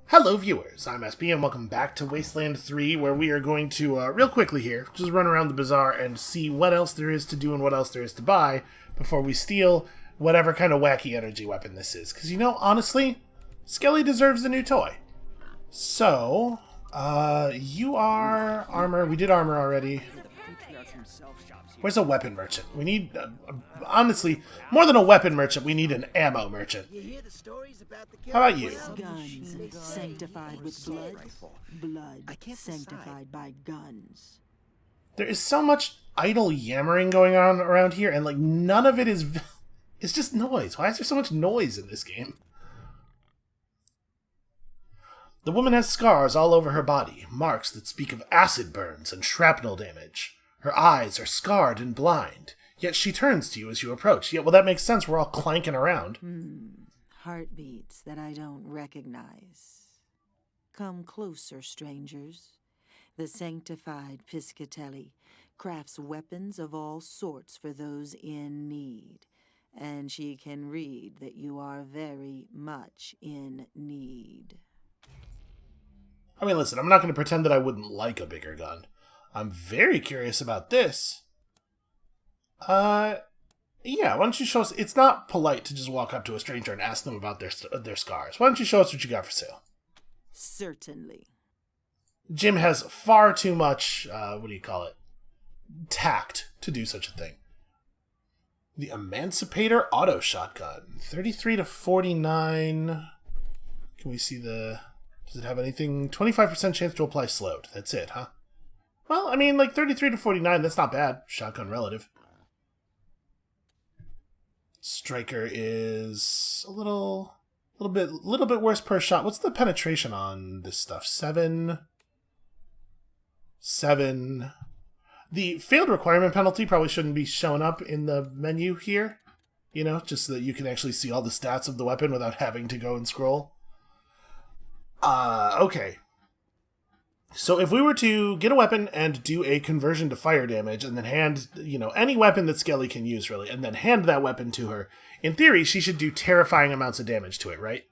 Hello viewers, I'm SB and welcome back to Wasteland 3, where we are going to, real quickly here, just run around the Bazaar and see what else there is to do and what else there is to buy before we steal whatever kind of wacky energy weapon this is. Because, you know, honestly, Skelly deserves a new toy. So, you are armor. We did armor already. Where's a weapon merchant? We need, honestly, more than a weapon merchant, we need an ammo merchant. How about you? Guns sanctified with blood, blood sanctified by guns. There is so much idle yammering going on around here, and like none of it is... It's just noise. Why is there so much noise in this game? The woman has scars all over her body, marks that speak of acid burns and shrapnel damage. Her eyes are scarred and blind, yet she turns to you as you approach. Yeah, well, that makes sense. We're all clanking around. Heartbeats that I don't recognize. Come closer, strangers. The sanctified Piscatelli crafts weapons of all sorts for those in need, and she can read that you are very much in need. I mean, listen, I'm not going to pretend that I wouldn't like a bigger gun. I'm very curious about this. Yeah, why don't you show us... It's not polite to just walk up to a stranger and ask them about their scars. Why don't you show us what you got for sale? Certainly. Jim has far too much, tact to do such a thing. The Emancipator Auto Shotgun. 33 to 49. Can we see the... Does it have anything? 25% chance to apply slowed. That's it, huh? Well, I mean, like 33 to 49, that's not bad. Shotgun relative. Striker is a little bit worse per shot. What's the penetration on this stuff? 7. The failed requirement penalty probably shouldn't be showing up in the menu here. You know, just so that you can actually see all the stats of the weapon without having to go and scroll. Okay. So if we were to get a weapon and do a conversion to fire damage and then hand, you know, any weapon that Skelly can use, really, and then hand that weapon to her, in theory, she should do terrifying amounts of damage to it, right?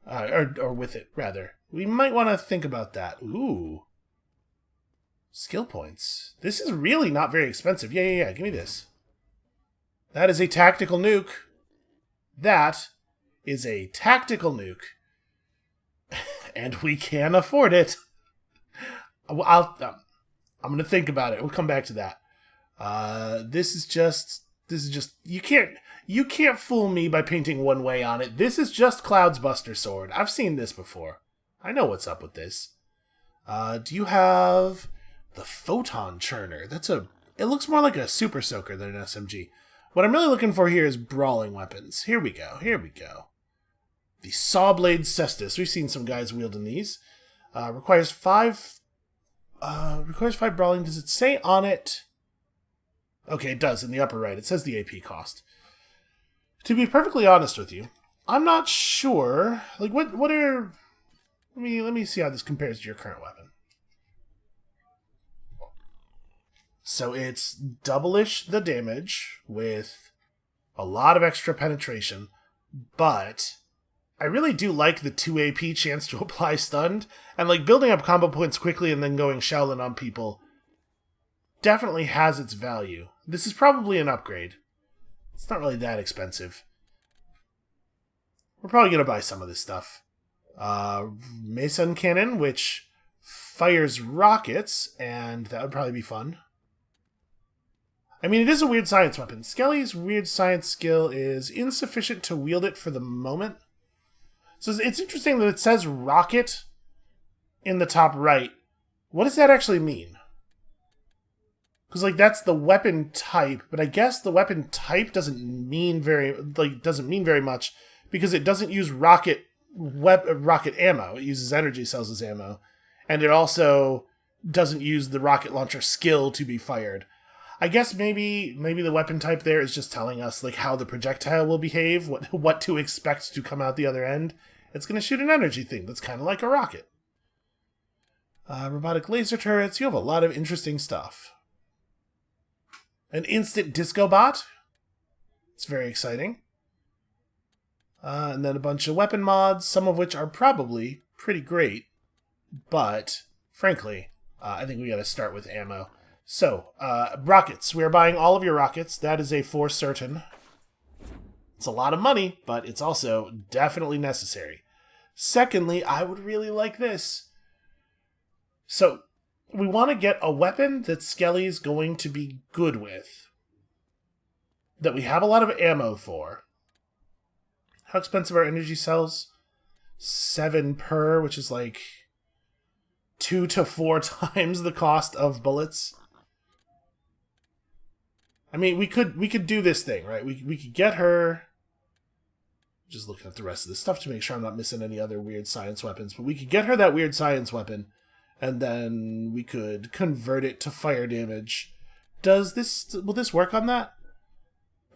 Or with it, rather. We might want to think about that. Ooh. Skill points. This is really not very expensive. Yeah. Give me this. That is a tactical nuke. That is a tactical nuke. And we can afford it. I'm going to think about it. We'll come back to that. This is just, you can't fool me by painting one way on it. This is just Cloud's Buster Sword. I've seen this before. I know what's up with this. Do you have the Photon Churner? It looks more like a Super Soaker than an SMG. What I'm really looking for here is brawling weapons. Here we go. The Sawblade Cestus. We've seen some guys wielding these. Requires 5 brawling. Does it say on it? Okay, it does in the upper right. It says the AP cost. To be perfectly honest with you, I'm not sure. Like, what are... Let me see how this compares to your current weapon. So it's double-ish the damage with a lot of extra penetration, but I really do like the 2 AP chance to apply stunned, and like building up combo points quickly and then going Shaolin on people definitely has its value. This is probably an upgrade. It's not really that expensive. We're probably going to buy some of this stuff. Mason Cannon, which fires rockets, and that would probably be fun. I mean, it is a weird science weapon. Skelly's weird science skill is insufficient to wield it for the moment. So it's interesting that it says rocket in the top right. What does that actually mean? Because, like, that's the weapon type, but I guess the weapon type doesn't mean very much because it doesn't use rocket ammo. It uses energy cells as ammo. And it also doesn't use the rocket launcher skill to be fired. I guess maybe the weapon type there is just telling us like how the projectile will behave, what to expect to come out the other end. It's going to shoot an energy thing that's kind of like a rocket. Robotic laser turrets. You have a lot of interesting stuff. An instant disco bot. It's very exciting. And then a bunch of weapon mods, some of which are probably pretty great, but frankly, I think we got to start with ammo. So, rockets. We're buying all of your rockets. That is a for certain. It's a lot of money, but it's also definitely necessary. Secondly, I would really like this. So, we want to get a weapon that Skelly's going to be good with. That we have a lot of ammo for. How expensive are energy cells? 7 per, which is like 2 to 4 times the cost of bullets. I mean, we could do this thing, right? We could get her... Just looking at the rest of this stuff to make sure I'm not missing any other weird science weapons. But we could get her that weird science weapon, and then we could convert it to fire damage. Will this work on that?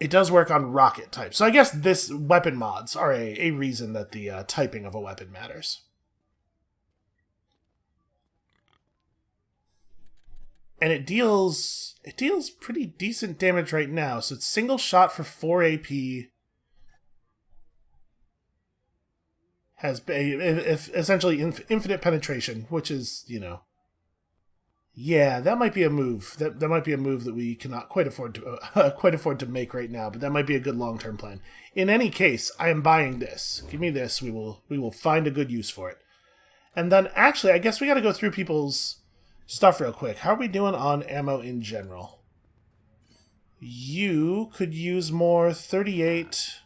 It does work on rocket type. So I guess this weapon mods are a reason that the typing of a weapon matters. And it deals pretty decent damage right now. So it's single shot for 4 AP. Has essentially infinite penetration, which is, yeah, that might be a move. That might be a move that we cannot quite afford to make right now, but that might be a good long-term plan. In any case, I am buying this. Give me this. We will find a good use for it. And then, actually, I guess we got to go through people's stuff real quick. How are we doing on ammo in general? You could use more 38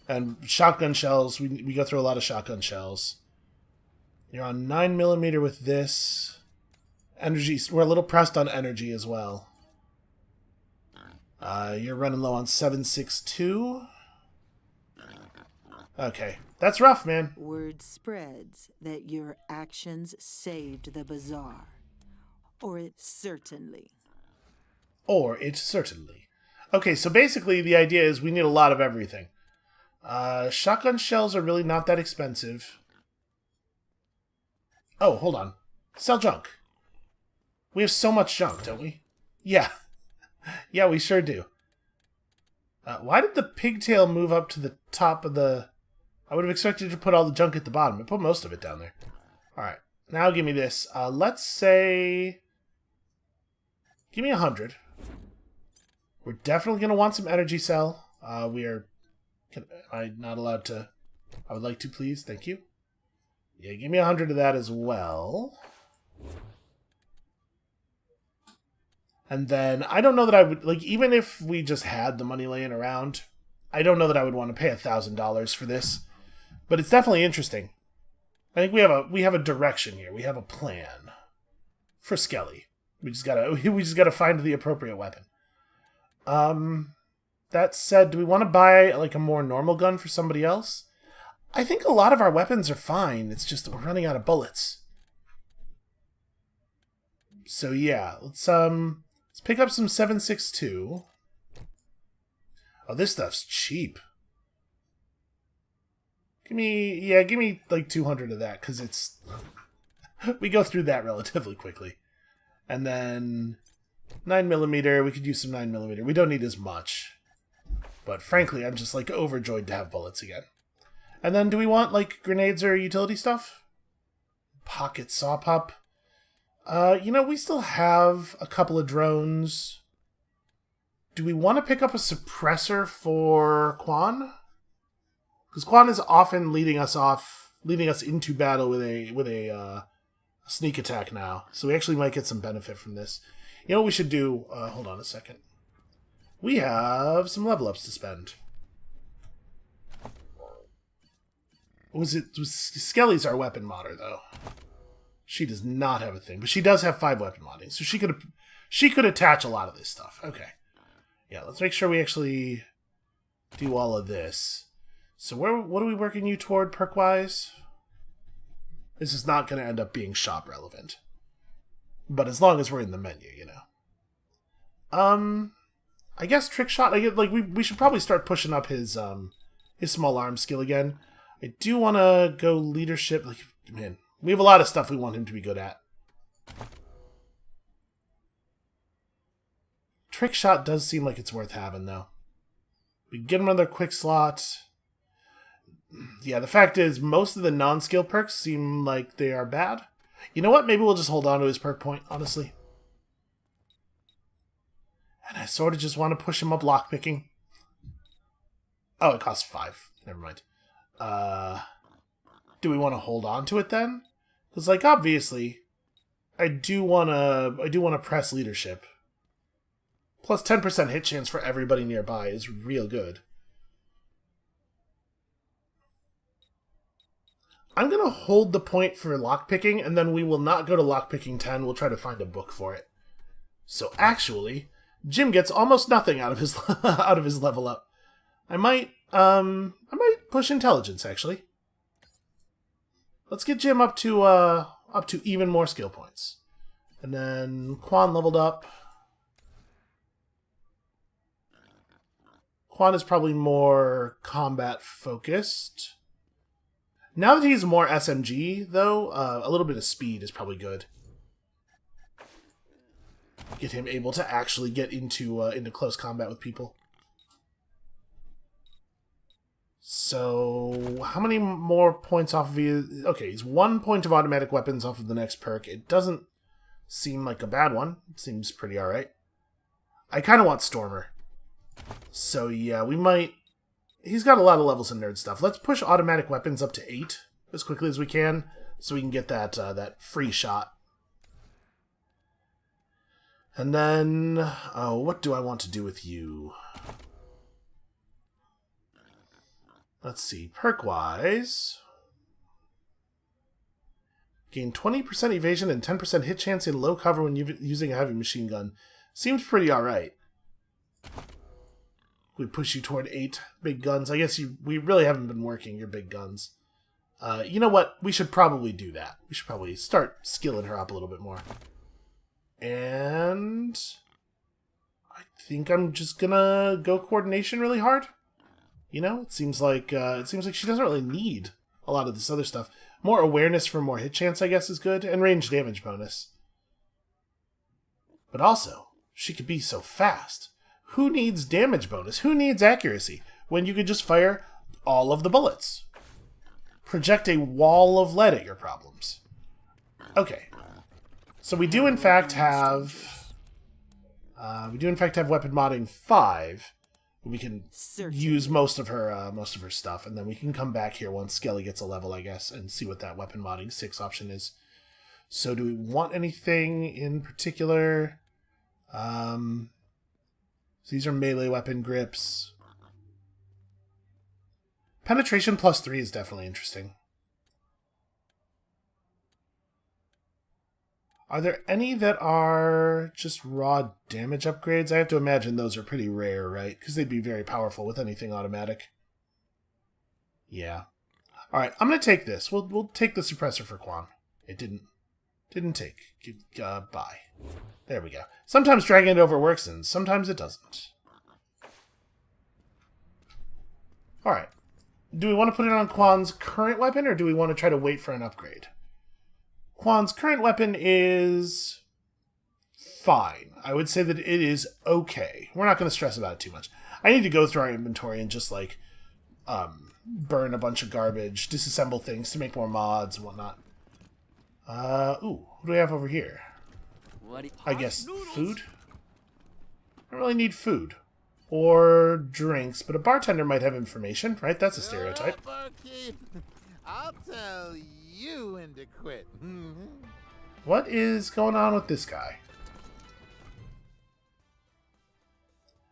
and shotgun shells. We go through a lot of shotgun shells. You're on 9mm with this. Energy, we're a little pressed on energy as well. You're running low on 7.62. Okay, that's rough, man. Word spreads that your actions saved the Bazaar. Or it certainly. Okay, so basically the idea is we need a lot of everything. Shotgun shells are really not that expensive. Oh, hold on. Sell junk. We have so much junk, don't we? Yeah. Yeah, we sure do. Why did the pigtail move up to the top of the... I would have expected to put all the junk at the bottom. I put most of it down there. Alright. Now give me this. Let's say... Give me 100. We're definitely going to want some energy cell. Am I not allowed to... I would like to, please. Thank you. Yeah, give me 100 of that as well. And then, I don't know that I would... Like, even if we just had the money laying around, I don't know that I would want to pay $1,000 for this. But it's definitely interesting. I think we have a direction here. We have a plan. For Skelly. We just gotta find the appropriate weapon. That said, do we want to buy like a more normal gun for somebody else? I think a lot of our weapons are fine. It's just that we're running out of bullets. So yeah, let's pick up some 7.62. Oh, this stuff's cheap. Give me like 200 of that, because it's... we go through that relatively quickly. And then 9mm, we could use some 9mm. We don't need as much. But frankly, I'm just like overjoyed to have bullets again. And then do we want like grenades or utility stuff? Pocket saw pup. We still have a couple of drones. Do we want to pick up a suppressor for Quan? Because Quan is often leading us into battle with a sneak attack now. So we actually might get some benefit from this. You know what we should do? Hold on a second. We have some level ups to spend. Skelly's our weapon modder, though. She does not have a thing, but she does have 5 weapon modding, so she could attach a lot of this stuff. Okay. Yeah, let's make sure we actually do all of this. So what are we working you toward perk-wise? This is not going to end up being shop relevant. But as long as we're in the menu, I guess trick shot. We should probably start pushing up his small arm skill again. I do want to go leadership. Like, man, we have a lot of stuff we want him to be good at. Trick shot does seem like it's worth having, though. We get him another quick slot. Yeah, the fact is, most of the non-skill perks seem like they are bad. You know what? Maybe we'll just hold on to his perk point, honestly. And I sort of just want to push him up lockpicking. Oh, it costs 5. Never mind. Do we want to hold on to it then? Because, like, obviously, I do want to press leadership. Plus 10% hit chance for everybody nearby is real good. I'm going to hold the point for lockpicking, and then we will not go to lockpicking 10. We'll try to find a book for it. So actually, Jim gets almost nothing out of his out of his level up. I might push intelligence actually. Let's get Jim up to even more skill points. And then Quan leveled up. Quan is probably more combat focused. Now that he's more SMG, though, a little bit of speed is probably good. Get him able to actually get into close combat with people. So, how many more points off of his... Okay, he's 1 point of automatic weapons off of the next perk. It doesn't seem like a bad one. It seems pretty alright. I kind of want Stormer. So, yeah, we might... He's got a lot of levels in nerd stuff. Let's push automatic weapons up to 8 as quickly as we can, so we can get that free shot. And then, oh, what do I want to do with you? Let's see, perk-wise... Gain 20% evasion and 10% hit chance in low cover when using a heavy machine gun. Seems pretty alright. We push you toward 8 big guns. I guess we really haven't been working your big guns. You know what? We should probably do that. We should probably start skilling her up a little bit more. And I think I'm just gonna go coordination really hard. You know, it seems like she doesn't really need a lot of this other stuff. More awareness for more hit chance, I guess, is good, and range damage bonus. But also, she could be so fast. Who needs damage bonus? Who needs accuracy when you could just fire all of the bullets? Project a wall of lead at your problems. Okay. So we do in fact have weapon modding 5. We can use most of her stuff, and then we can come back here once Skelly gets a level, I guess, and see what that weapon modding 6 option is. So do we want anything in particular? So these are melee weapon grips. Penetration plus 3 is definitely interesting. Are there any that are just raw damage upgrades? I have to imagine those are pretty rare, right? Because they'd be very powerful with anything automatic. Yeah. Alright, I'm going to take this. We'll take the suppressor for Quan. It didn't take. Bye. There we go. Sometimes dragging it over works, and sometimes it doesn't. Alright. Do we want to put it on Quan's current weapon, or do we want to try to wait for an upgrade? Quan's current weapon is fine. I would say that it is okay. We're not going to stress about it too much. I need to go through our inventory and just, like, burn a bunch of garbage, disassemble things to make more mods and whatnot. Ooh, what do we have over here? I guess food? I don't really need food. Or drinks, but a bartender might have information, right? That's a stereotype. I'll tell you when to quit. What is going on with this guy?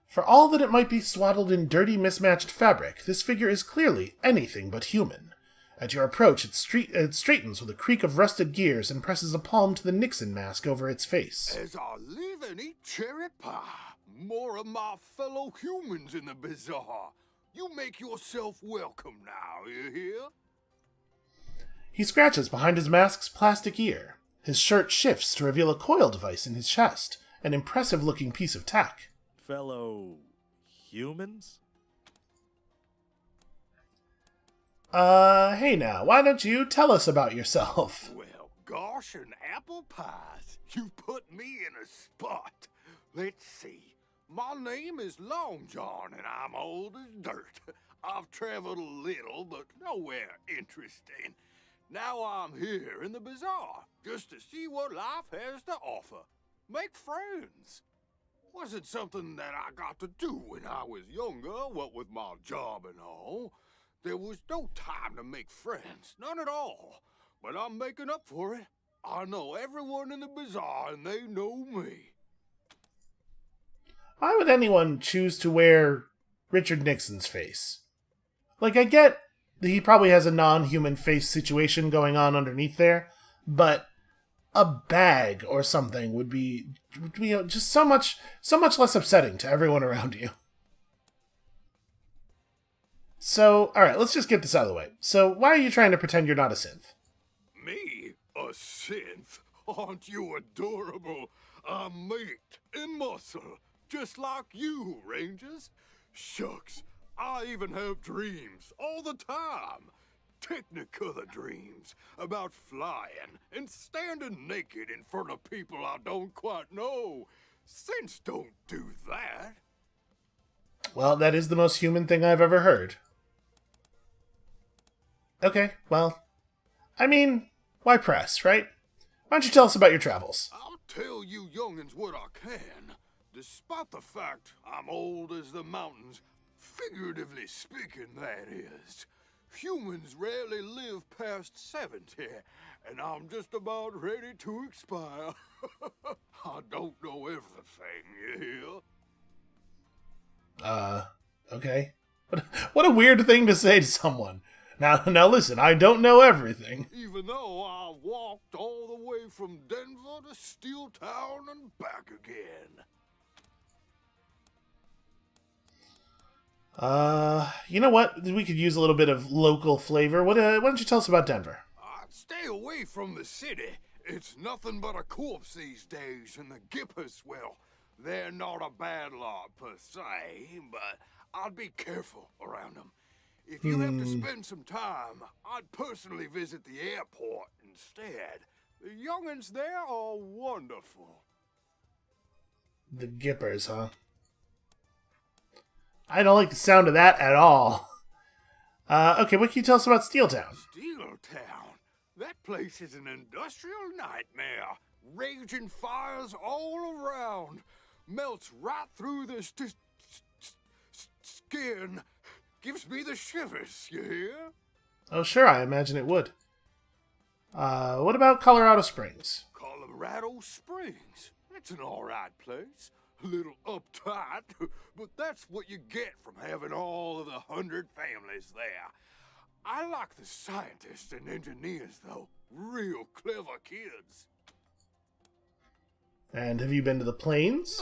For all that it might be swaddled in dirty, mismatched fabric, this figure is clearly anything but human. At your approach, it straightens with a creak of rusted gears and presses a palm to the Nixon mask over its face. As I live and eat cherry pie, more of my fellow humans in the Bazaar. You make yourself welcome now, you hear? He scratches behind his mask's plastic ear. His shirt shifts to reveal a coil device in his chest, an impressive-looking piece of tech. Fellow humans? Hey now, why don't you tell us about yourself? Well, gosh, and apple pies. You put me in a spot. Let's see. My name is Long John, and I'm old as dirt. I've traveled a little, but nowhere interesting. Now I'm here in the Bazaar, just to see what life has to offer. Make friends. Wasn't something that I got to do when I was younger, what with my job and all. There was no time to make friends, none at all. But I'm making up for it. I know everyone in the Bazaar, and they know me. Why would anyone choose to wear Richard Nixon's face? Like, I get that he probably has a non-human face situation going on underneath there, but a bag or something would be just so much less upsetting to everyone around you. So, alright, let's just get this out of the way. So, why are you trying to pretend you're not a synth? Me? A synth? Aren't you adorable? I'm meat and muscle, just like you, Rangers. Shucks, I even have dreams all the time. Technicolor dreams about flying and standing naked in front of people I don't quite know. Synths don't do that. Well, that is the most human thing I've ever heard. Okay, well, I mean, why press, right? Why don't you tell us about your travels? I'll tell you young'uns what I can. Despite the fact I'm old as the mountains, figuratively speaking, that is. Humans rarely live past 70, and I'm just about ready to expire. I don't know everything, you hear? Okay. What a weird thing to say to someone. Now listen, I don't know everything. Even though I walked all the way from Denver to Steel Town and back again. You know what? We could use a little bit of local flavor. Why don't you tell us about Denver? I'd stay away from the city. It's nothing but a corpse these days, and the Gippers, well, they're not a bad lot per se, but I'd be careful around them. If you have to spend some time, I'd personally visit the airport instead. The young'uns there are wonderful. The Gippers, huh? I don't like the sound of that at all. Okay, what can you tell us about Steel Town? Steel Town? That place is an industrial nightmare. Raging fires all around. Melts right through the skin. Gives me the shivers, you hear? Oh, sure, I imagine it would. What about Colorado Springs? Colorado Springs? It's an alright place. A little uptight, but that's what you get from having all of the 100 families there. I like the scientists and engineers, though. Real clever kids. And have you been to the plains?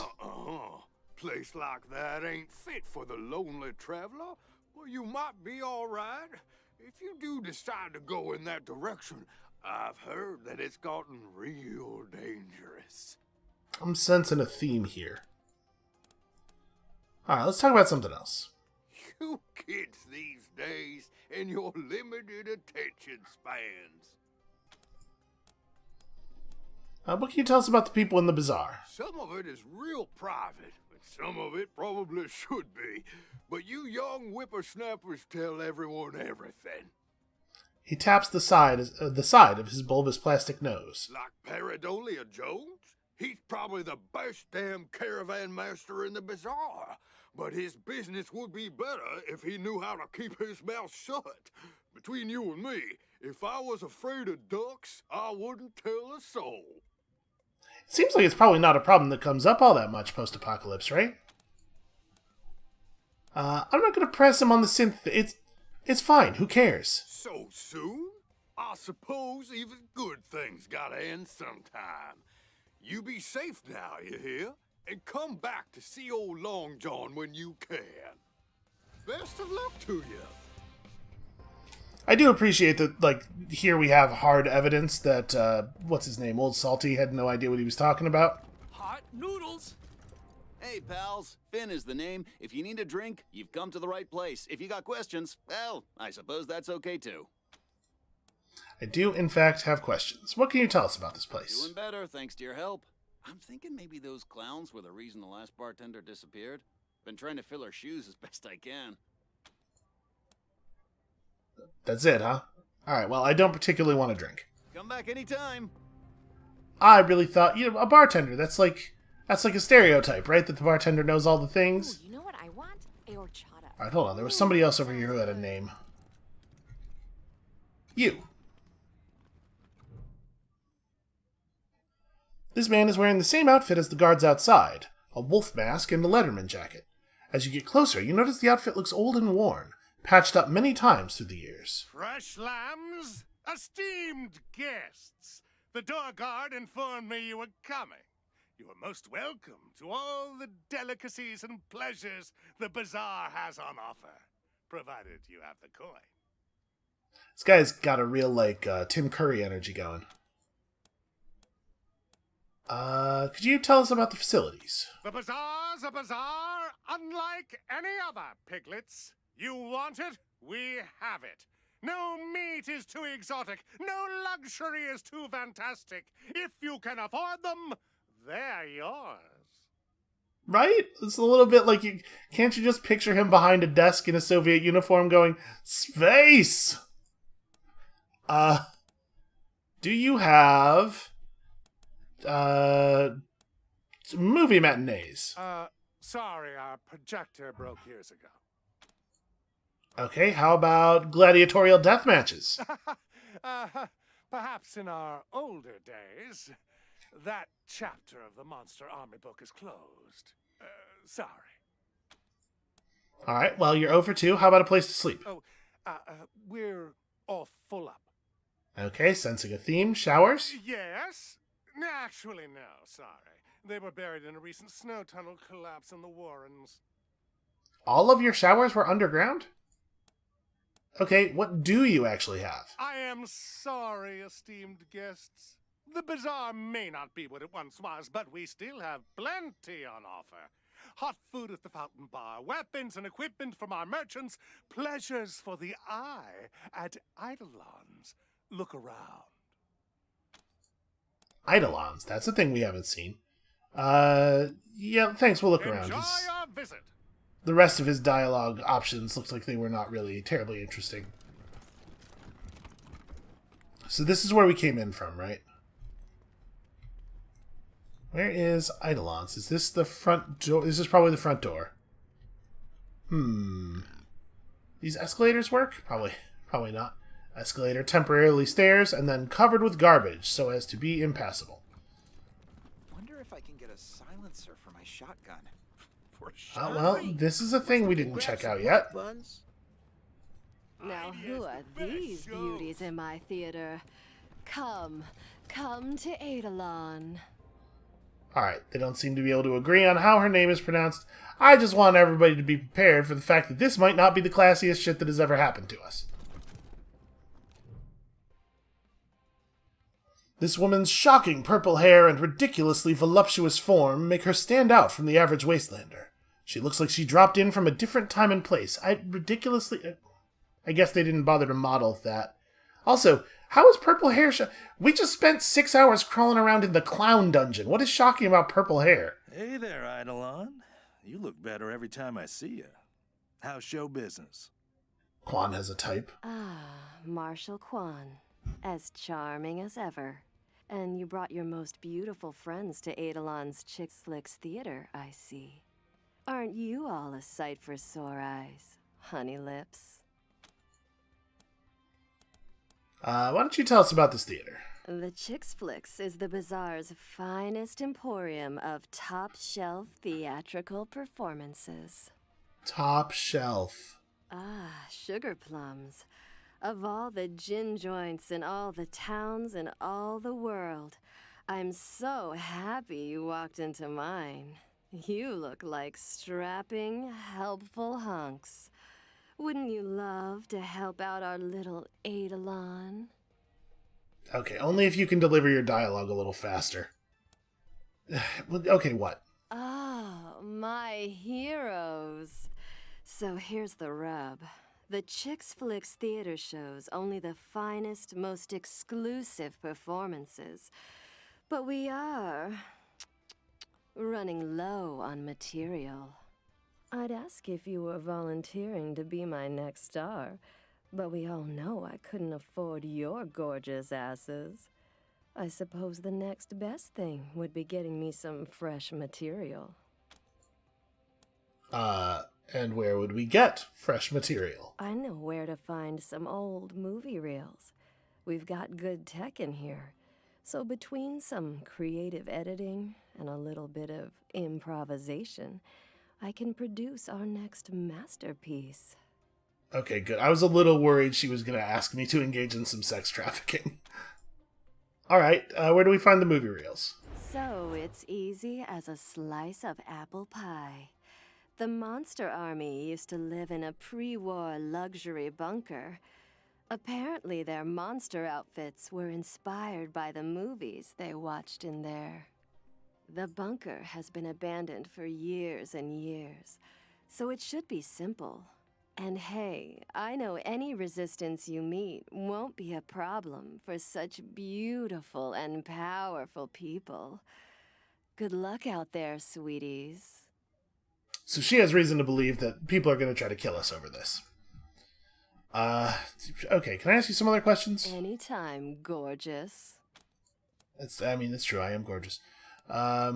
Place like that ain't fit for the lonely traveler. Well, you might be alright. If you do decide to go in that direction, I've heard that it's gotten real dangerous. I'm sensing a theme here. Alright, let's talk about something else. You kids these days and your limited attention spans. What can you tell us about the people in the Bazaar? Some of it is real private, and some of it probably should be. But you young whippersnappers tell everyone everything. He taps the side of his bulbous plastic nose. Like Paradolia Jones? He's probably the best damn caravan master in the Bazaar. But his business would be better if he knew how to keep his mouth shut. Between you and me, if I was afraid of ducks, I wouldn't tell a soul. It seems like it's probably not a problem that comes up all that much post-apocalypse, right? I'm not going to press him on the synth. It's fine. Who cares? So soon? I suppose even good things gotta end sometime. You be safe now, you hear? And come back to see old Long John when you can. Best of luck to you. I do appreciate that, like, here we have hard evidence that, what's his name, Old Salty had no idea what he was talking about. Hot noodles! Hey, pals. Finn is the name. If you need a drink, you've come to the right place. If you got questions, well, I suppose that's okay, too. I do, in fact, have questions. What can you tell us about this place? Doing better, thanks to your help. I'm thinking maybe those clowns were the reason the last bartender disappeared. Been trying to fill her shoes as best I can. That's it, huh? Alright, well, I don't particularly want to drink. Come back anytime. I really thought, a bartender, that's like a stereotype, right? That the bartender knows all the things. Ooh, you know what I want? A horchata. Alright, hold on. There was somebody else over here who had a name. You. This man is wearing the same outfit as the guards outside, a wolf mask and a Letterman jacket. As you get closer, you notice the outfit looks old and worn, patched up many times through the years. Fresh lambs, esteemed guests. The door guard informed me you were coming. You are most welcome to all the delicacies and pleasures the Bazaar has on offer, provided you have the coin. This guy's got a real, Tim Curry energy going. Could you tell us about the facilities? The Bazaar's a bazaar unlike any other, piglets. You want it? We have it. No meat is too exotic. No luxury is too fantastic. If you can afford them, they're yours. Right? It's a little bit like can't you just picture him behind a desk in a Soviet uniform going, "Space!" Do you have movie matinees? Sorry, our projector broke years ago. Okay, how about gladiatorial death matches? Perhaps in our older days, that chapter of the Monster Army book is closed. Sorry. All right, well, you're over 2. How about a place to sleep? We're all full up. Okay, sensing a theme. Showers? Yes? Actually, no, sorry. They were buried in a recent snow tunnel collapse in the Warrens. All of your showers were underground? Okay, what do you actually have? I am sorry, esteemed guests. The Bazaar may not be what it once was, but we still have plenty on offer. Hot food at the fountain bar, weapons and equipment from our merchants, pleasures for the eye at Eidolon's. Look around. Eidolons, that's a thing we haven't seen. Yeah, thanks, we'll look around. Enjoy your visit. The rest of his dialogue options looks like they were not really terribly interesting. So this is where we came in from, right? Where is Eidolons? Is this the front door? This is probably the front door. These escalators work? Probably not. Escalator, temporarily stairs, and then covered with garbage so as to be impassable. Wonder if I can get a silencer for my shotgun. For a shotgun? Well, this is a thing we didn't check out yet. Now, who are these beauties in my theater? Come to Eidolon. Alright, they don't seem to be able to agree on how her name is pronounced. I just want everybody to be prepared for the fact that this might not be the classiest shit that has ever happened to us. This woman's shocking purple hair and ridiculously voluptuous form make her stand out from the average Wastelander. She looks like she dropped in from a different time and place. I guess they didn't bother to model that. Also, how is purple hair we just spent 6 hours crawling around in the clown dungeon. What is shocking about purple hair? Hey there, Eidolon. You look better every time I see you. How's show business? Quan has a type. Marshal Quan. As charming as ever. And you brought your most beautiful friends to Eidolon's Chick Flicks Theater, I see. Aren't you all a sight for sore eyes, honey lips? Why don't you tell us about this theater? The Chick Flicks is the Bazaar's finest emporium of top-shelf theatrical performances. Top shelf. Sugar plums. Of all the gin joints in all the towns in all the world, I'm so happy you walked into mine. You look like strapping, helpful hunks. Wouldn't you love to help out our little Eidolon? Okay, only if you can deliver your dialogue a little faster. Okay, what? Oh, my heroes. So here's the rub. The Chick Flicks theater shows only the finest, most exclusive performances. But we are running low on material. I'd ask if you were volunteering to be my next star, But we all know I couldn't afford your gorgeous asses. I suppose the next best thing would be getting me some fresh material. And where would we get fresh material? I know where to find some old movie reels. We've got good tech in here. So between some creative editing and a little bit of improvisation, I can produce our next masterpiece. Okay, good. I was a little worried she was going to ask me to engage in some sex trafficking. All right, where do we find the movie reels? So it's easy as a slice of apple pie. The Monster Army used to live in a pre-war luxury bunker. Apparently their monster outfits were inspired by the movies they watched in there. The bunker has been abandoned for years and years, so it should be simple. And hey, I know any resistance you meet won't be a problem for such beautiful and powerful people. Good luck out there, sweeties. So she has reason to believe that people are going to try to kill us over this. Okay, can I ask you some other questions? Anytime, gorgeous. It's true, I am gorgeous. I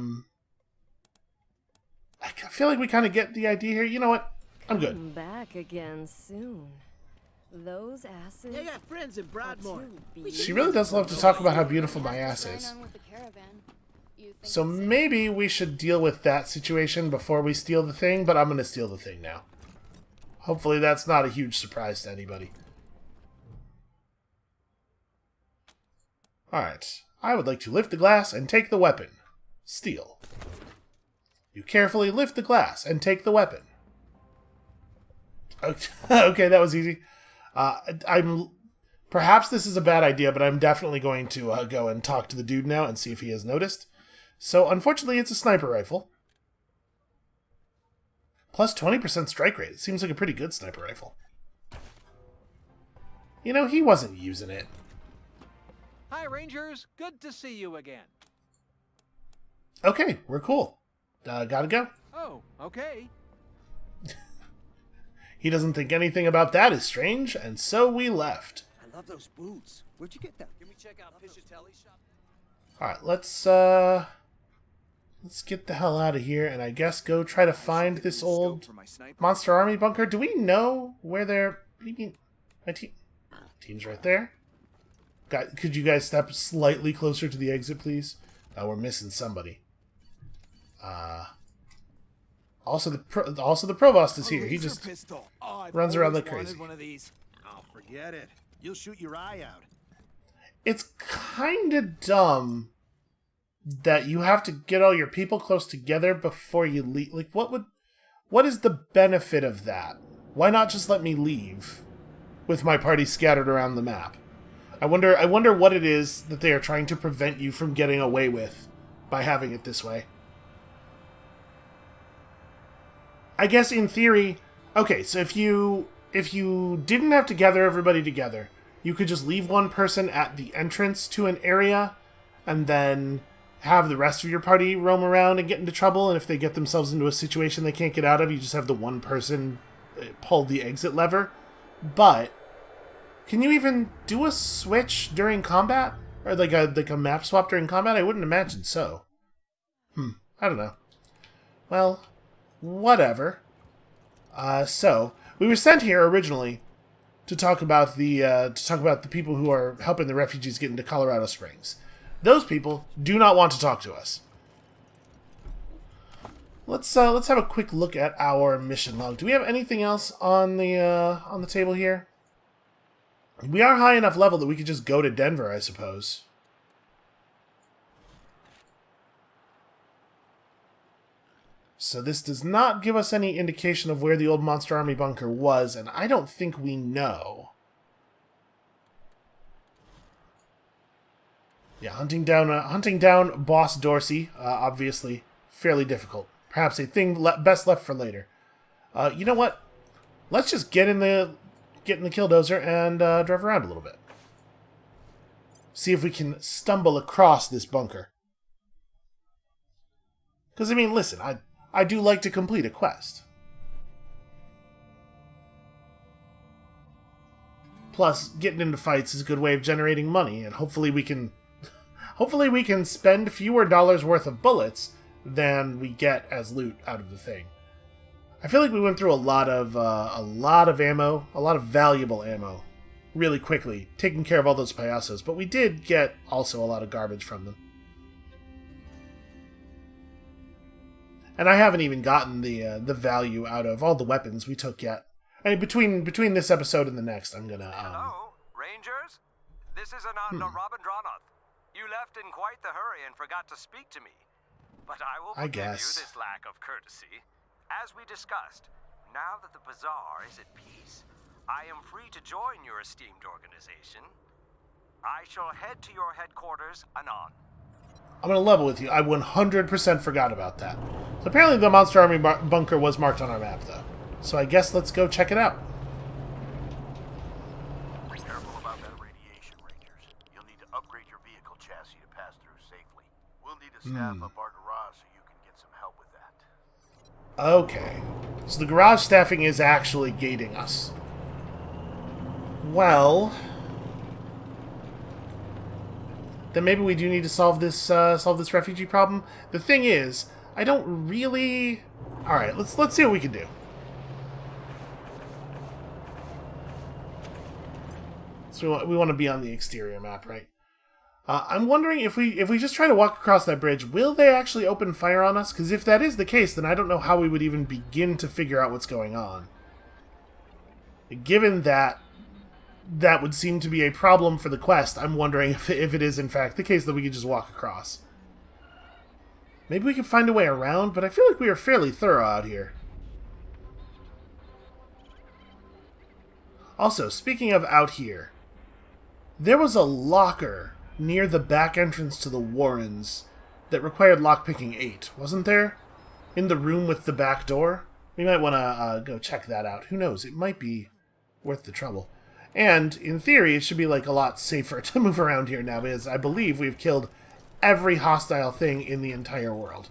feel like we kind of get the idea here. You know what? I'm good. Come back again soon. Those asses. I got friends in Broadmoor. She really does love to talk about how beautiful my ass is. So maybe we should deal with that situation before we steal the thing, but I'm going to steal the thing now. Hopefully that's not a huge surprise to anybody. Alright. I would like to lift the glass and take the weapon. Steal. You carefully lift the glass and take the weapon. Okay, that was easy. Perhaps this is a bad idea, but I'm definitely going to go and talk to the dude now and see if he has noticed. So, unfortunately, it's a sniper rifle. Plus 20% strike rate. It seems like a pretty good sniper rifle. You know, he wasn't using it. Hi, Rangers. Good to see you again. Okay, we're cool. Gotta go. Oh, okay. He doesn't think anything about that is strange, and so we left. I love those boots. Where'd you get them? Can we check out Piscatelli's shop? Alright, let's get the hell out of here and I guess go try to find this old Monster Army bunker. Do we know where they're... What do you mean? My team's right there. Could you guys step slightly closer to the exit, please? We're missing somebody. Also the provost is here. He just runs around like crazy. One of these. Oh, forget it. You'll shoot your eye out. It's kind of dumb that you have to get all your people close together before you leave. Like, what is the benefit of that? Why not just let me leave with my party scattered around the map? I wonder what it is that they are trying to prevent you from getting away with by having it this way. I guess in theory, okay, so if you didn't have to gather everybody together, you could just leave one person at the entrance to an area and then have the rest of your party roam around and get into trouble, and if they get themselves into a situation they can't get out of, you just have the one person pull the exit lever. But can you even do a switch during combat? Or like a map swap during combat? I wouldn't imagine so. I don't know. Well, whatever. So we were sent here originally to talk about the people who are helping the refugees get into Colorado Springs. Those people do not want to talk to us. Let's have a quick look at our mission log. Do we have anything else on the table here? We are high enough level that we could just go to Denver, I suppose. So this does not give us any indication of where the old Monster Army bunker was, and I don't think we know. Yeah, hunting down Boss Dorsey, obviously fairly difficult. Perhaps a thing best left for later. You know what? Let's just get in the killdozer and drive around a little bit. See if we can stumble across this bunker. Because, I mean, listen, I do like to complete a quest. Plus, getting into fights is a good way of generating money, and hopefully we can spend fewer dollars worth of bullets than we get as loot out of the thing. I feel like we went through a lot of ammo, a lot of valuable ammo, really quickly, taking care of all those payasos, but we did get also a lot of garbage from them. And I haven't even gotten the value out of all the weapons we took yet. I mean, between this episode and the next, I'm gonna. Hello, Rangers. This is Ananda Rabindranath. You left in quite the hurry and forgot to speak to me, but I will forgive you this lack of courtesy. As we discussed, now that the Bazaar is at peace, I am free to join your esteemed organization. I shall head to your headquarters anon. I'm going to level with you. I 100% forgot about that. So apparently the Monster Army bunker was marked on our map, though. So I guess let's go check it out. Be careful about that radiation, Rangers. You'll need to upgrade your vehicle chassis to pass through safely. We'll need to staff up our garage so you can get some help with that. Okay. So the garage staffing is actually gating us. Well, then maybe we do need to solve this refugee problem. The thing is, I don't really. All right, let's see what we can do. So we want to be on the exterior map, right? I'm wondering if we just try to walk across that bridge, will they actually open fire on us? Because if that is the case, then I don't know how we would even begin to figure out what's going on. Given that that would seem to be a problem for the quest, I'm wondering if it is in fact the case that we could just walk across. Maybe we can find a way around, but I feel like we are fairly thorough out here. Also, speaking of out here, there was a locker near the back entrance to the Warrens that required lockpicking 8, wasn't there? In the room with the back door? We might want to go check that out. Who knows? It might be worth the trouble. And, in theory, it should be like a lot safer to move around here now, because I believe we've killed every hostile thing in the entire world.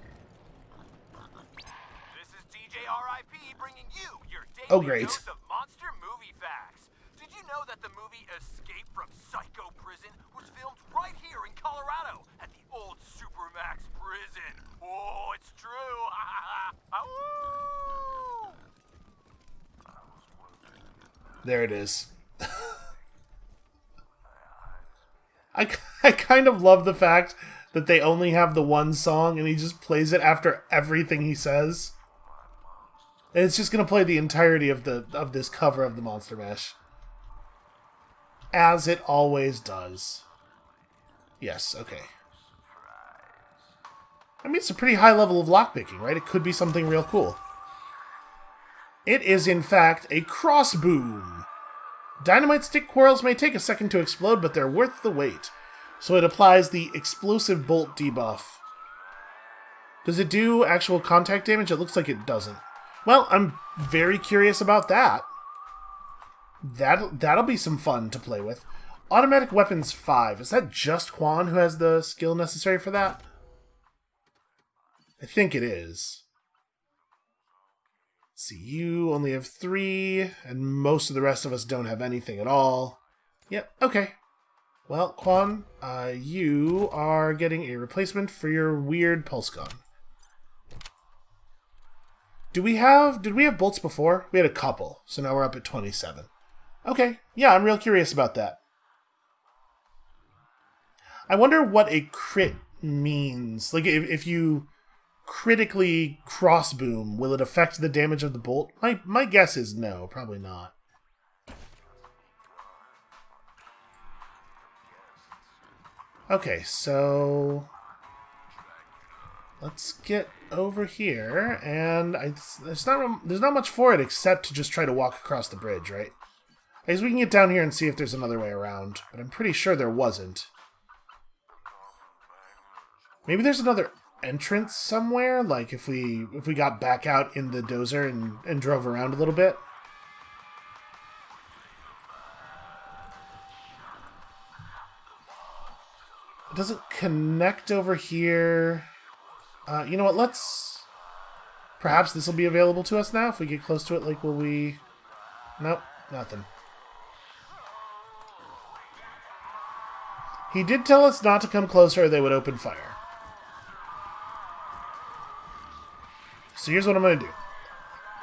This is TJRIP bringing you your Oh, daily great. dose of monster movie facts. Did you know that the movie Escape from Psycho Prison was filmed right here in Colorado at the old Supermax prison? Oh, it's true. There it is. I kind of love the fact that they only have the one song and he just plays it after everything he says. And it's just going to play the entirety of this cover of the Monster Mash. As it always does. Yes, okay. I mean, it's a pretty high level of lockpicking, right? It could be something real cool. It is, in fact, a crossboom. Dynamite stick quarrels may take a second to explode, but they're worth the wait. So it applies the explosive bolt debuff. Does it do actual contact damage? It looks like it doesn't. Well, I'm very curious about that. That'll be some fun to play with. Automatic weapons 5. Is that just Quan who has the skill necessary for that? I think it is. See, you only have 3, and most of the rest of us don't have anything at all. Yep, okay. Well, Quan, you are getting a replacement for your weird pulse gun. Did we have bolts before? We had a couple, so now we're up at 27. Okay, yeah, I'm real curious about that. I wonder what a crit means. Like, if you critically crossboom, will it affect the damage of the bolt? My guess is no, probably not. Okay, so let's get over here, and there's not much for it except to just try to walk across the bridge, right? I guess we can get down here and see if there's another way around, but I'm pretty sure there wasn't. Maybe there's another entrance somewhere, like if we got back out in the dozer and drove around a little bit. It doesn't connect over here. You know what, perhaps this will be available to us now if we get close to it. Like, will we... Nope, nothing. He did tell us not to come closer or they would open fire. So here's what I'm going to do.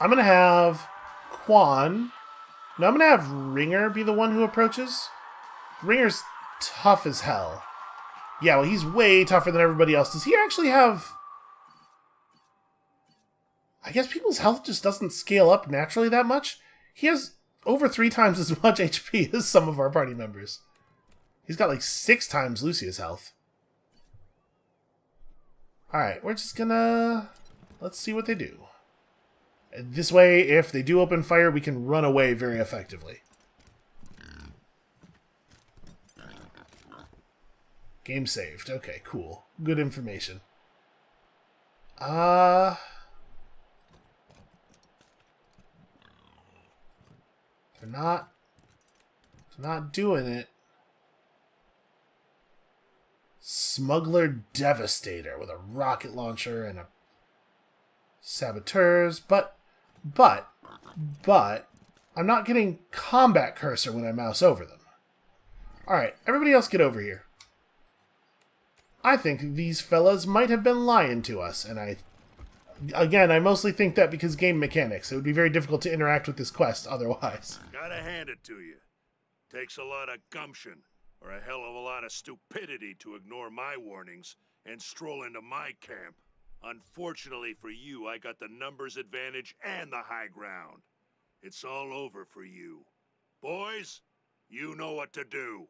I'm going to have Quan... No, I'm going to have Ringer be the one who approaches. Ringer's tough as hell. Yeah, well, he's way tougher than everybody else. Does he actually have... I guess people's health just doesn't scale up naturally that much. He has over 3 times as much HP as some of our party members. He's got like 6 times Lucia's health. Alright, we're just gonna... Let's see what they do. This way, if they do open fire, we can run away very effectively. Game saved. Okay, cool. Good information. They're not doing it. Smuggler Devastator with a rocket launcher and a saboteurs, but I'm not getting combat cursor when I mouse over them. Alright, everybody else get over here. I think these fellas might have been lying to us, and I mostly think that because game mechanics. It would be very difficult to interact with this quest otherwise. Gotta hand it to you. Takes a lot of gumption, or a hell of a lot of stupidity to ignore my warnings and stroll into my camp. Unfortunately for you, I got the numbers advantage and the high ground. It's all over for you. Boys, you know what to do.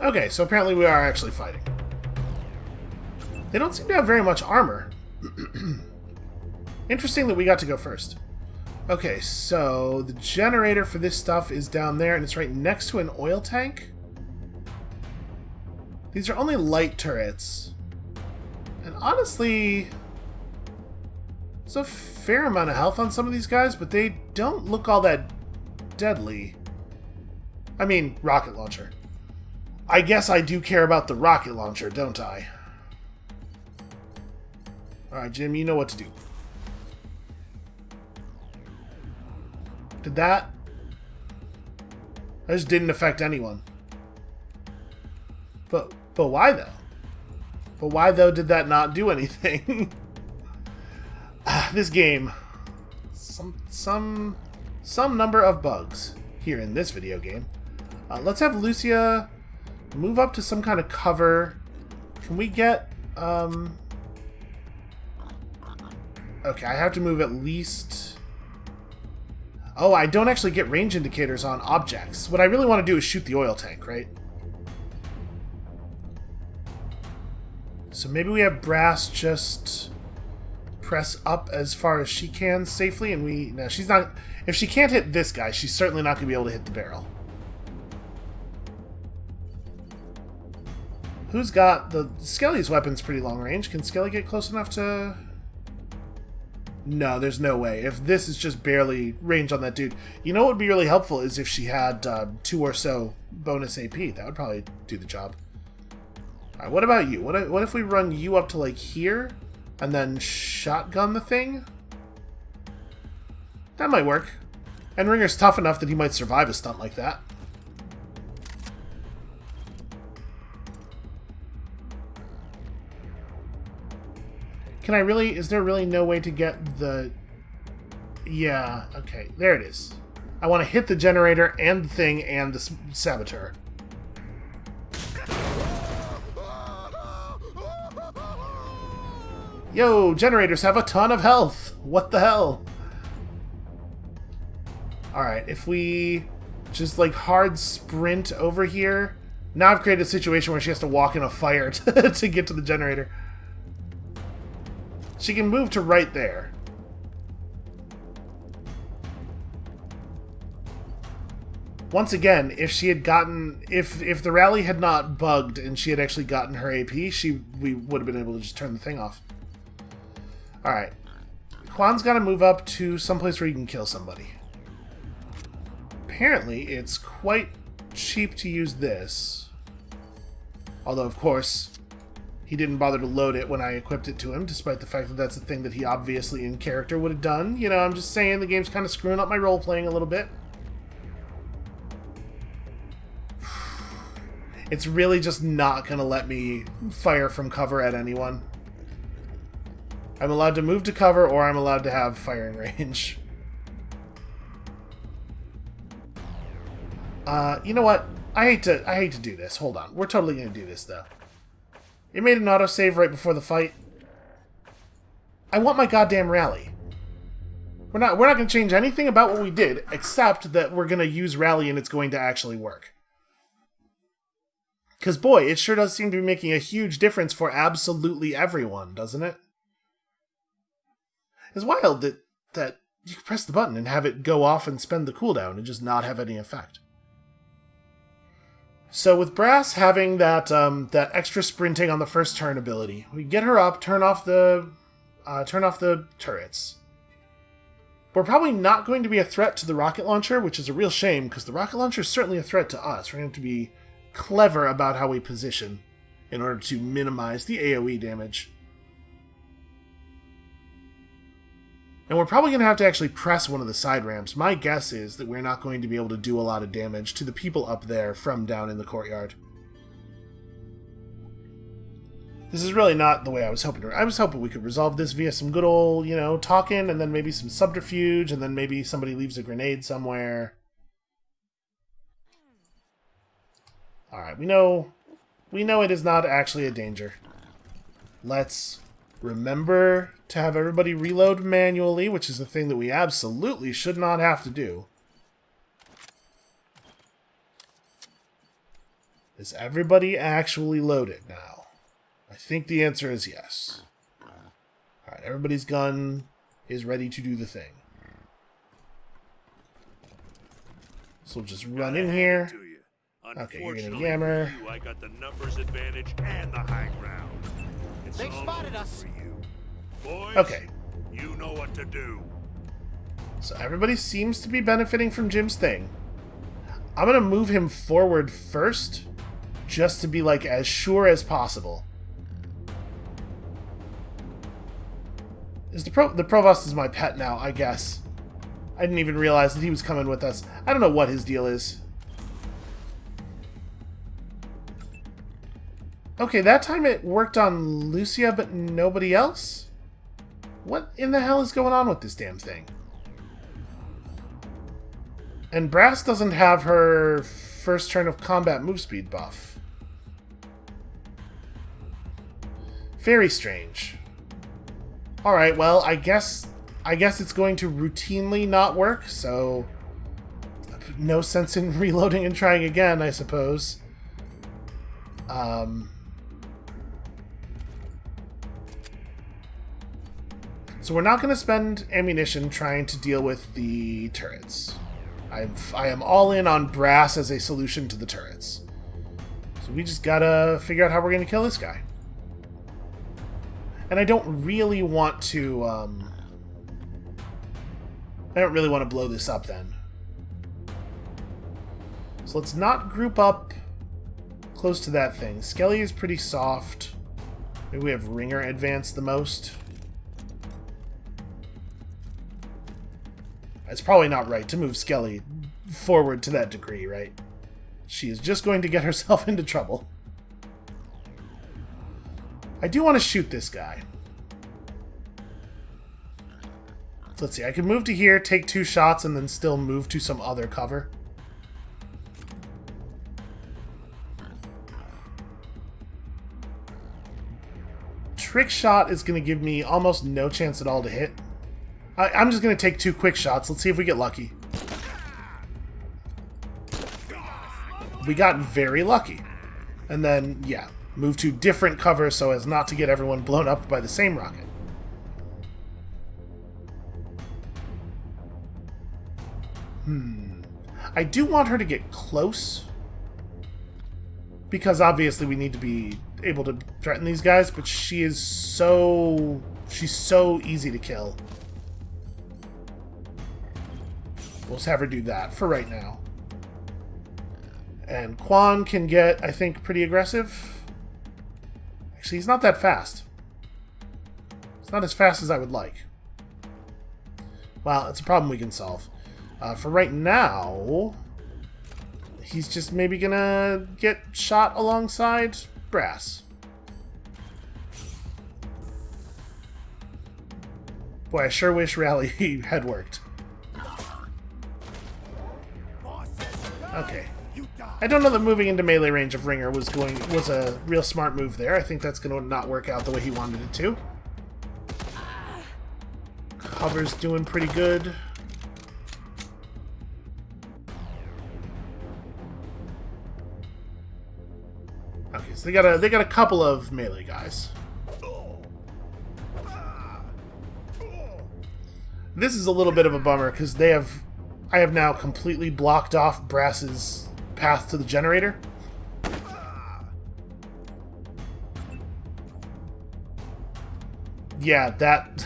Okay, so apparently we are actually fighting. They don't seem to have very much armor. Interesting that we got to go first. Okay, so the generator for this stuff is down there, and it's right next to an oil tank. These are only light turrets. And honestly, there's a fair amount of health on some of these guys, but they don't look all that deadly. I mean, rocket launcher. I guess I do care about the rocket launcher, don't I? Alright, Jim, you know what to do. Did that? That just didn't affect anyone. But why, though? But why, though, did that not do anything? This game. Some number of bugs here in this video game. Let's have Lucia move up to some kind of cover. Can we get... Okay, I have to move at least... Oh, I don't actually get range indicators on objects. What I really want to do is shoot the oil tank, right? So maybe we have Brass just press up as far as she can safely, and we... No, she's not... If she can't hit this guy, she's certainly not going to be able to hit the barrel. Who's got... Skelly's weapon's pretty long range. Can Skelly get close enough to... No, there's no way. If this is just barely range on that dude. You know what would be really helpful is if she had 2 or so bonus AP. That would probably do the job. Alright, what about you? What if we run you up to, like, here? And then shotgun the thing? That might work. And Ringer's tough enough that he might survive a stunt like that. Can I really... Is there really no way to get the... Yeah, okay. There it is. I want to hit the generator and the thing and the saboteur. Yo, generators have a ton of health! What the hell? Alright, if we just, like, hard sprint over here... Now I've created a situation where she has to walk in a fire to get to the generator. She can move to right there. Once again, if she had gotten... If the rally had not bugged and she had actually gotten her AP, we would have been able to just turn the thing off. Alright. Quan's got to move up to someplace where you can kill somebody. Apparently, it's quite cheap to use this. Although, of course... He didn't bother to load it when I equipped it to him, despite the fact that that's a thing that he obviously in character would have done. You know, I'm just saying the game's kind of screwing up my role-playing a little bit. It's really just not going to let me fire from cover at anyone. I'm allowed to move to cover, or I'm allowed to have firing range. You know what? I hate to do this. Hold on. We're totally going to do this, though. It made an autosave right before the fight. I want my goddamn rally. We're not going to change anything about what we did, except that we're going to use rally and it's going to actually work. Because, boy, it sure does seem to be making a huge difference for absolutely everyone, doesn't it? It's wild that you can press the button and have it go off and spend the cooldown and just not have any effect. So with Brass having that extra sprinting on the first turn ability, we get her up, turn off the turrets. We're probably not going to be a threat to the rocket launcher, which is a real shame, because the rocket launcher is certainly a threat to us. We're going to have to be clever about how we position in order to minimize the AoE damage. And we're probably going to have to actually press one of the side ramps. My guess is that we're not going to be able to do a lot of damage to the people up there from down in the courtyard. This is really not the way I was hoping to. I was hoping we could resolve this via some good old, talking, and then maybe some subterfuge, and then maybe somebody leaves a grenade somewhere. Alright, we know it is not actually a danger. Let's remember to have everybody reload manually, which is the thing that we absolutely should not have to do. Is everybody actually loaded now? I think the answer is yes. Alright, everybody's gun is ready to do the thing. So we'll just run in here. Okay, you're gonna yammer. I got the numbers advantage and the high ground. They've spotted us. Boys, okay. You know what to do. So everybody seems to be benefiting from Jim's thing. I'm gonna move him forward first, just to be like as sure as possible. The Provost is my pet now, I guess. I didn't even realize that he was coming with us. I don't know what his deal is. Okay, that time it worked on Lucia, but nobody else? What in the hell is going on with this damn thing? And Brass doesn't have her first turn of combat move speed buff. Very strange. Alright, well, I guess it's going to routinely not work, so no sense in reloading and trying again, I suppose. So we're not going to spend ammunition trying to deal with the turrets. I am all in on Brass as a solution to the turrets. So we just gotta figure out how we're going to kill this guy. And I don't really want to, I don't really want to blow this up then. So let's not group up close to that thing. Skelly is pretty soft. Maybe we have Ringer advanced the most. It's probably not right to move Skelly forward to that degree, right? She is just going to get herself into trouble. I do want to shoot this guy. So let's see, I can move to here, take 2 shots, and then still move to some other cover. Trick shot is going to give me almost no chance at all to hit. I'm just going to take 2 quick shots. Let's see if we get lucky. We got very lucky. And then, yeah, move to different cover so as not to get everyone blown up by the same rocket. I do want her to get close. Because obviously we need to be able to threaten these guys, but she's so easy to kill. We'll just have her do that for right now. And Quan can get, I think, pretty aggressive. Actually, he's not that fast. It's not as fast as I would like. Well, it's a problem we can solve. For right now, he's just maybe gonna get shot alongside Brass. Boy, I sure wish Rally had worked. Okay. I don't know that moving into melee range of Ringer was a real smart move there. I think that's going to not work out the way he wanted it to. Cover's doing pretty good. Okay, so they got a couple of melee guys. This is a little bit of a bummer because I have now completely blocked off Brass's path to the generator. Yeah, that...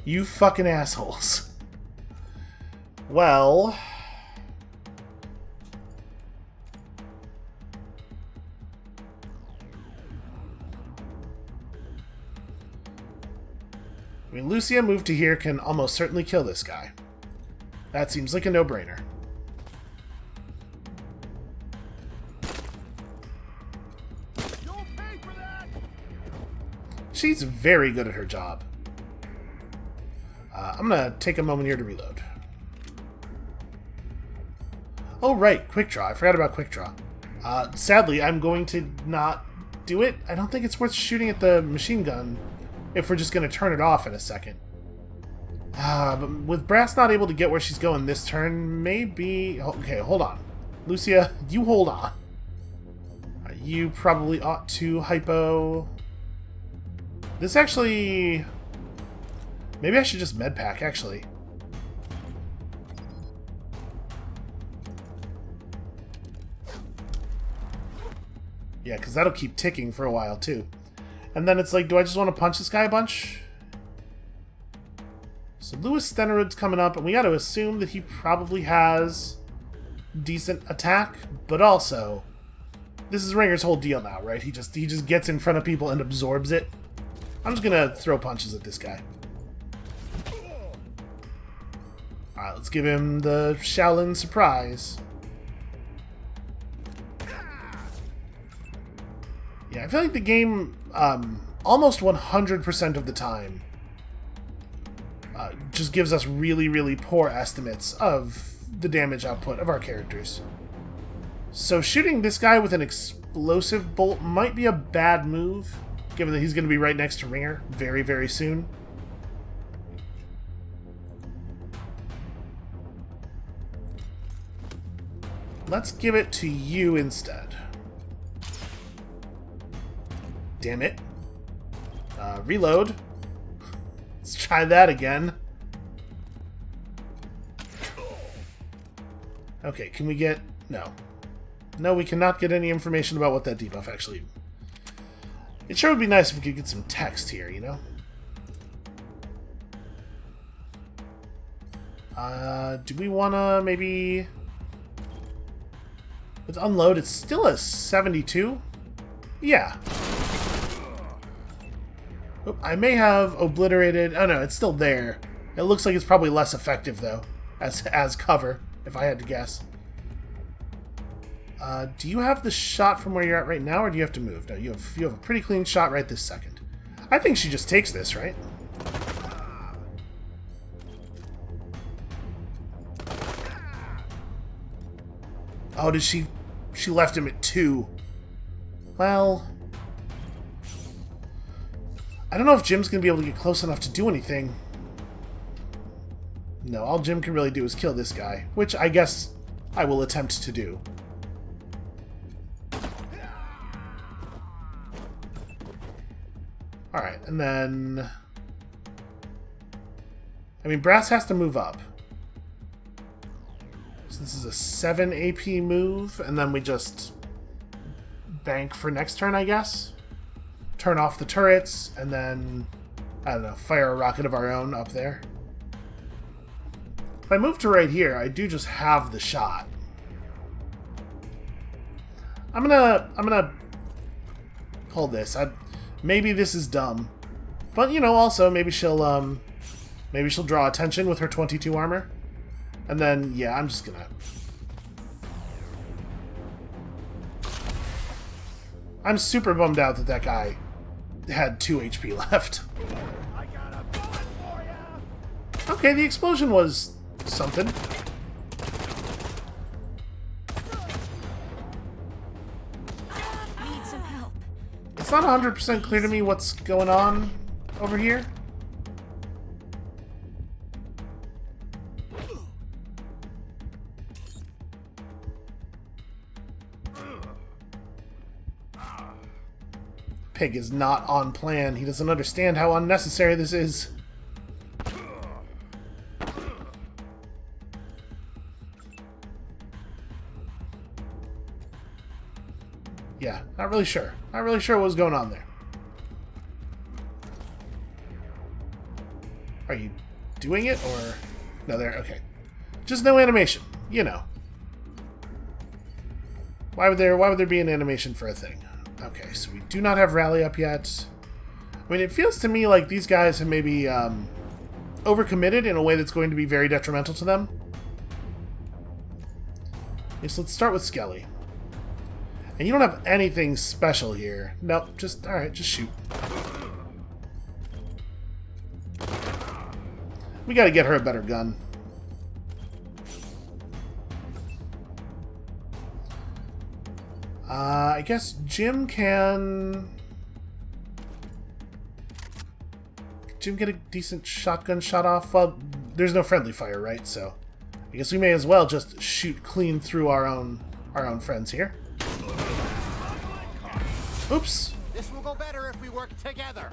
You fucking assholes. Well... I mean, Lucia moved to here can almost certainly kill this guy. That seems like a no-brainer. She's very good at her job. I'm gonna take a moment here to reload. Oh, right, quick draw. I forgot about quick draw. Sadly, I'm going to not do it. I don't think it's worth shooting at the machine gun if we're just going to turn it off in a second. But with Brass not able to get where she's going this turn, maybe... Okay, hold on. Lucia, you hold on. You probably ought to hypo... This actually... Maybe I should just medpack, actually. Yeah, because that'll keep ticking for a while, too. And then it's like, do I just want to punch this guy a bunch? So Louis Stenerud's coming up, and we got to assume that he probably has decent attack, but also, this is Ringer's whole deal now, right? He just gets in front of people and absorbs it. I'm just gonna throw punches at this guy. Alright, let's give him the Shaolin surprise. Yeah, I feel like the game, almost 100% of the time, just gives us really, really poor estimates of the damage output of our characters. So shooting this guy with an explosive bolt might be a bad move, given that he's going to be right next to Ringer very, very soon. Let's give it to you instead. Damn it. Reload. Let's try that again. Okay, can we get... No. No, we cannot get any information about what that debuff actually... It sure would be nice if we could get some text here, you know? Do we want to maybe... With unload, it's still a 72? Yeah. Oop, I may have obliterated... Oh no, it's still there. It looks like it's probably less effective, though, as cover, if I had to guess. Do you have the shot from where you're at right now, or do you have to move? No, you have a pretty clean shot right this second. I think she just takes this, right? Oh, did she... She left him at 2. Well... I don't know if Jim's going to be able to get close enough to do anything. No, all Jim can really do is kill this guy, which I guess I will attempt to do. Alright, and then... I mean, Brass has to move up. So this is a 7 AP move, and then we just bank for next turn, I guess. Turn off the turrets, and then, I don't know, fire a rocket of our own up there. If I move to right here, I do just have the shot. I'm gonna hold this. Maybe this is dumb, but you know, also maybe she'll draw attention with her 22 armor, and then yeah, I'm just gonna I'm super bummed out that that guy had 2 HP left. Okay, the explosion was something. Need some help. It's not 100% clear to me what's going on over here. Pig is not on plan. He doesn't understand how unnecessary this is. Yeah, not really sure. Not really sure what was going on there. Are you doing it, or... No, there, okay. Just no animation, you know. Why would there be an animation for a thing? Okay, so we do not have rally up yet. I mean, it feels to me like these guys have maybe overcommitted in a way that's going to be very detrimental to them. Okay, so let's start with Skelly. And you don't have anything special here. Nope, just, alright, just shoot. We gotta get her a better gun. I guess Jim can... Jim get a decent shotgun shot off? Well, there's no friendly fire, right? So I guess we may as well just shoot clean through our own friends here. Oops. This will go better if we work together.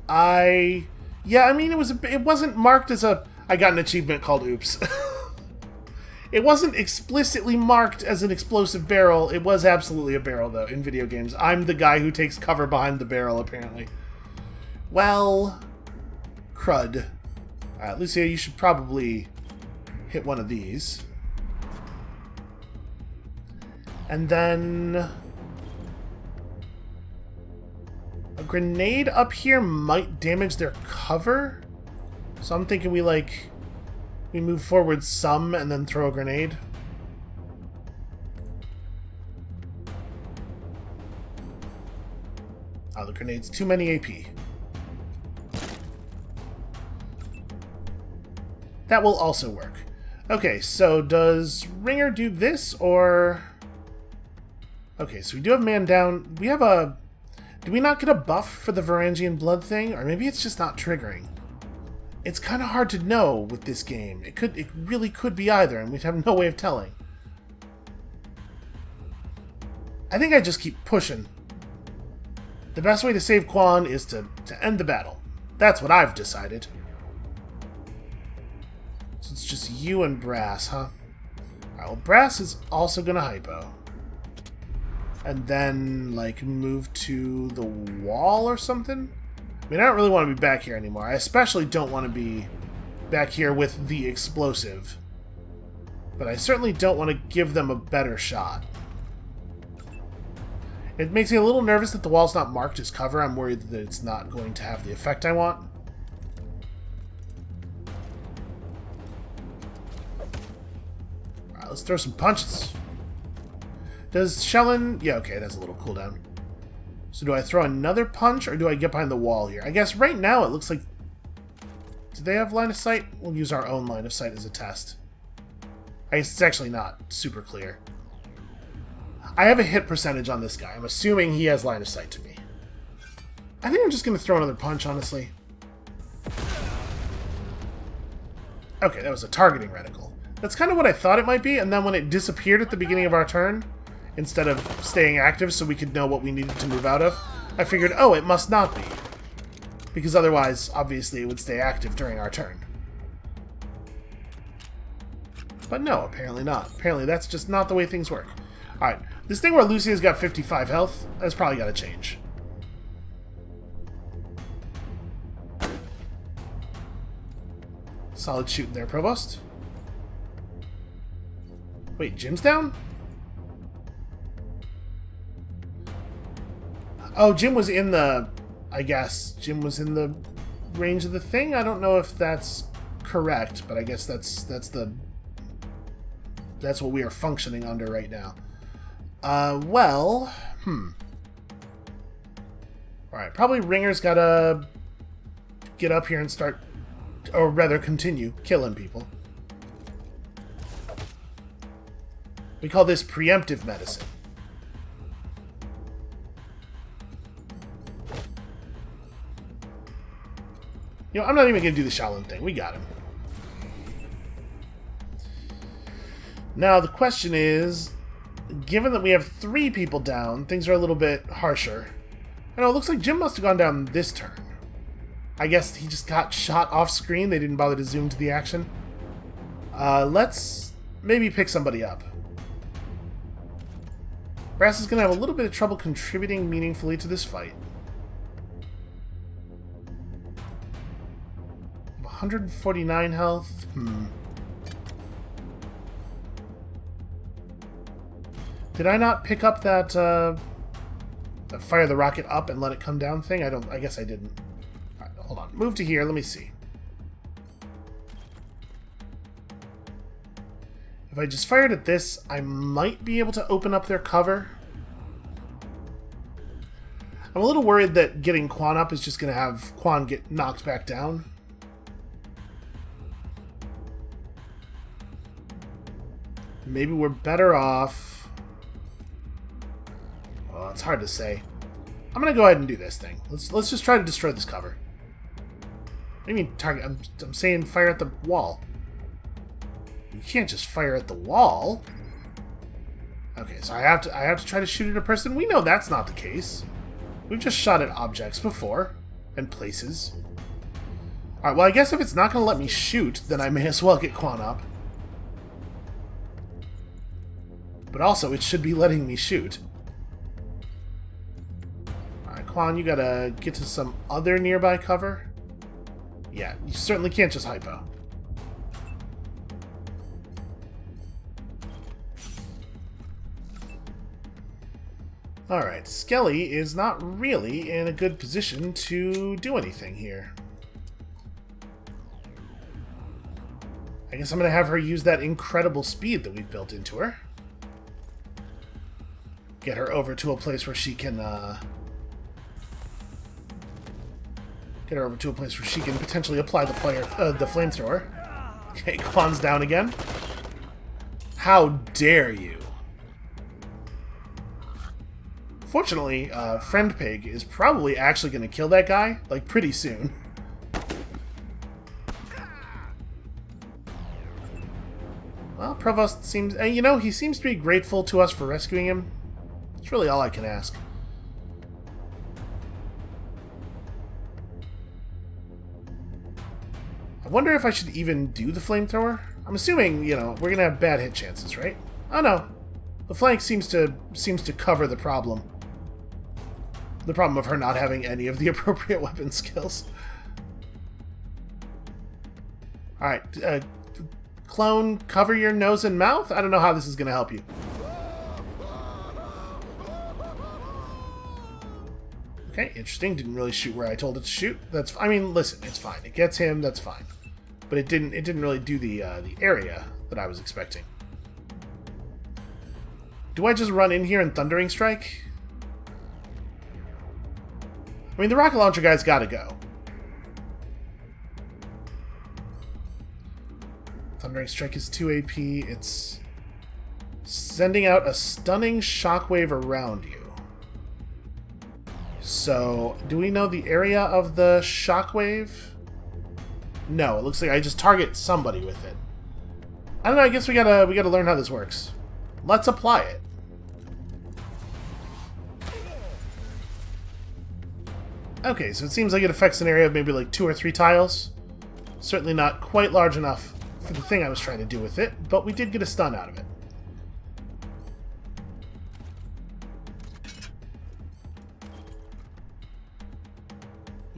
Yeah, I mean, it wasn't marked as a... I got an achievement called Oops. It wasn't explicitly marked as an explosive barrel. It was absolutely a barrel, though, in video games. I'm the guy who takes cover behind the barrel, apparently. Well... crud. Lucia, you should probably hit one of these. And then... a grenade up here might damage their cover? So I'm thinking we move forward some and then throw a grenade. Oh, the grenade's too many AP. That will also work. Okay, so does Ringer do this, or... Okay, so we do have man down. We have a... Did we not get a buff for the Varangian blood thing? Or maybe it's just not triggering. It's kind of hard to know with this game. It really could be either, and we'd have no way of telling. I think I just keep pushing. The best way to save Quan is to end the battle. That's what I've decided. So it's just you and Brass, huh? Alright, well, Brass is also gonna hypo. And then, like, move to the wall or something? I mean, I don't really want to be back here anymore. I especially don't want to be back here with the explosive. But I certainly don't want to give them a better shot. It makes me a little nervous that the wall's not marked as cover. I'm worried that it's not going to have the effect I want. Alright, let's throw some punches. Does Shellin... Yeah, okay, that's a little cooldown. So do I throw another punch, or do I get behind the wall here? I guess right now it looks like... Do they have line of sight? We'll use our own line of sight as a test. I guess it's actually not super clear. I have a hit percentage on this guy. I'm assuming he has line of sight to me. I think I'm just going to throw another punch, honestly. Okay, that was a targeting reticle. That's kind of what I thought it might be, and then when it disappeared at the beginning of our turn... Instead of staying active so we could know what we needed to move out of, I figured, oh, it must not be. Because otherwise, obviously, it would stay active during our turn. But no, apparently not. Apparently that's just not the way things work. Alright, this thing where Lucia's got 55 health, that's probably got to change. Solid shooting there, Provost. Wait, Jim's down? Oh, Jim was in the... I guess. Jim was in the range of the thing? I don't know if that's correct, but I guess that's what we are functioning under right now. Alright, probably Ringer's gotta get up here and start, or rather continue, killing people. We call this preemptive medicine. You know, I'm not even going to do the Shaolin thing. We got him. Now, the question is, given that we have 3 people down, things are a little bit harsher. I know, it looks like Jim must have gone down this turn. I guess he just got shot off screen. They didn't bother to zoom to the action. Let's maybe pick somebody up. Brass is going to have a little bit of trouble contributing meaningfully to this fight. 149 health. Did I not pick up that fire the rocket up and let it come down thing? I guess I didn't. All right, hold on. Move to here. Let me see. If I just fired at this, I might be able to open up their cover. I'm a little worried that getting Quan up is just going to have Quan get knocked back down. Maybe we're better off... Oh, it's hard to say. I'm going to go ahead and do this thing. Let's just try to destroy this cover. What do you mean target? I'm saying fire at the wall. You can't just fire at the wall. Okay, so I have to try to shoot at a person. We know that's not the case. We've just shot at objects before and places. All right, well, I guess if it's not going to let me shoot, then I may as well get Quan up. But also, it should be letting me shoot. All right, Quan, you gotta get to some other nearby cover. Yeah, you certainly can't just hypo. Alright, Skelly is not really in a good position to do anything here. I guess I'm going to have her use that incredible speed that we've built into her. Get her over to a place where she can, get her over to a place where she can potentially apply the flamethrower. Okay, Quan's down again. How dare you? Fortunately, Friend Pig is probably actually going to kill that guy, like, pretty soon. Well, Provost seems... you know, he seems to be grateful to us for rescuing him. It's really all I can ask. I wonder if I should even do the flamethrower? I'm assuming, you know, we're going to have bad hit chances, right? Oh, no. The flank seems to cover the problem. The problem of her not having any of the appropriate weapon skills. Alright, Clone, cover your nose and mouth? I don't know how this is going to help you. Okay, interesting. Didn't really shoot where I told it to shoot. I mean, listen, it's fine. It gets him, that's fine. But it didn't really do the area that I was expecting. Do I just run in here and Thundering Strike? I mean, the rocket launcher guy's gotta go. Thundering Strike is 2 AP. It's sending out a stunning shockwave around you. So, do we know the area of the shockwave? No, it looks like I just target somebody with it. I don't know, I guess we gotta learn how this works. Let's apply it. Okay, so it seems like it affects an area of maybe like 2 or 3 tiles. Certainly not quite large enough for the thing I was trying to do with it, but we did get a stun out of it.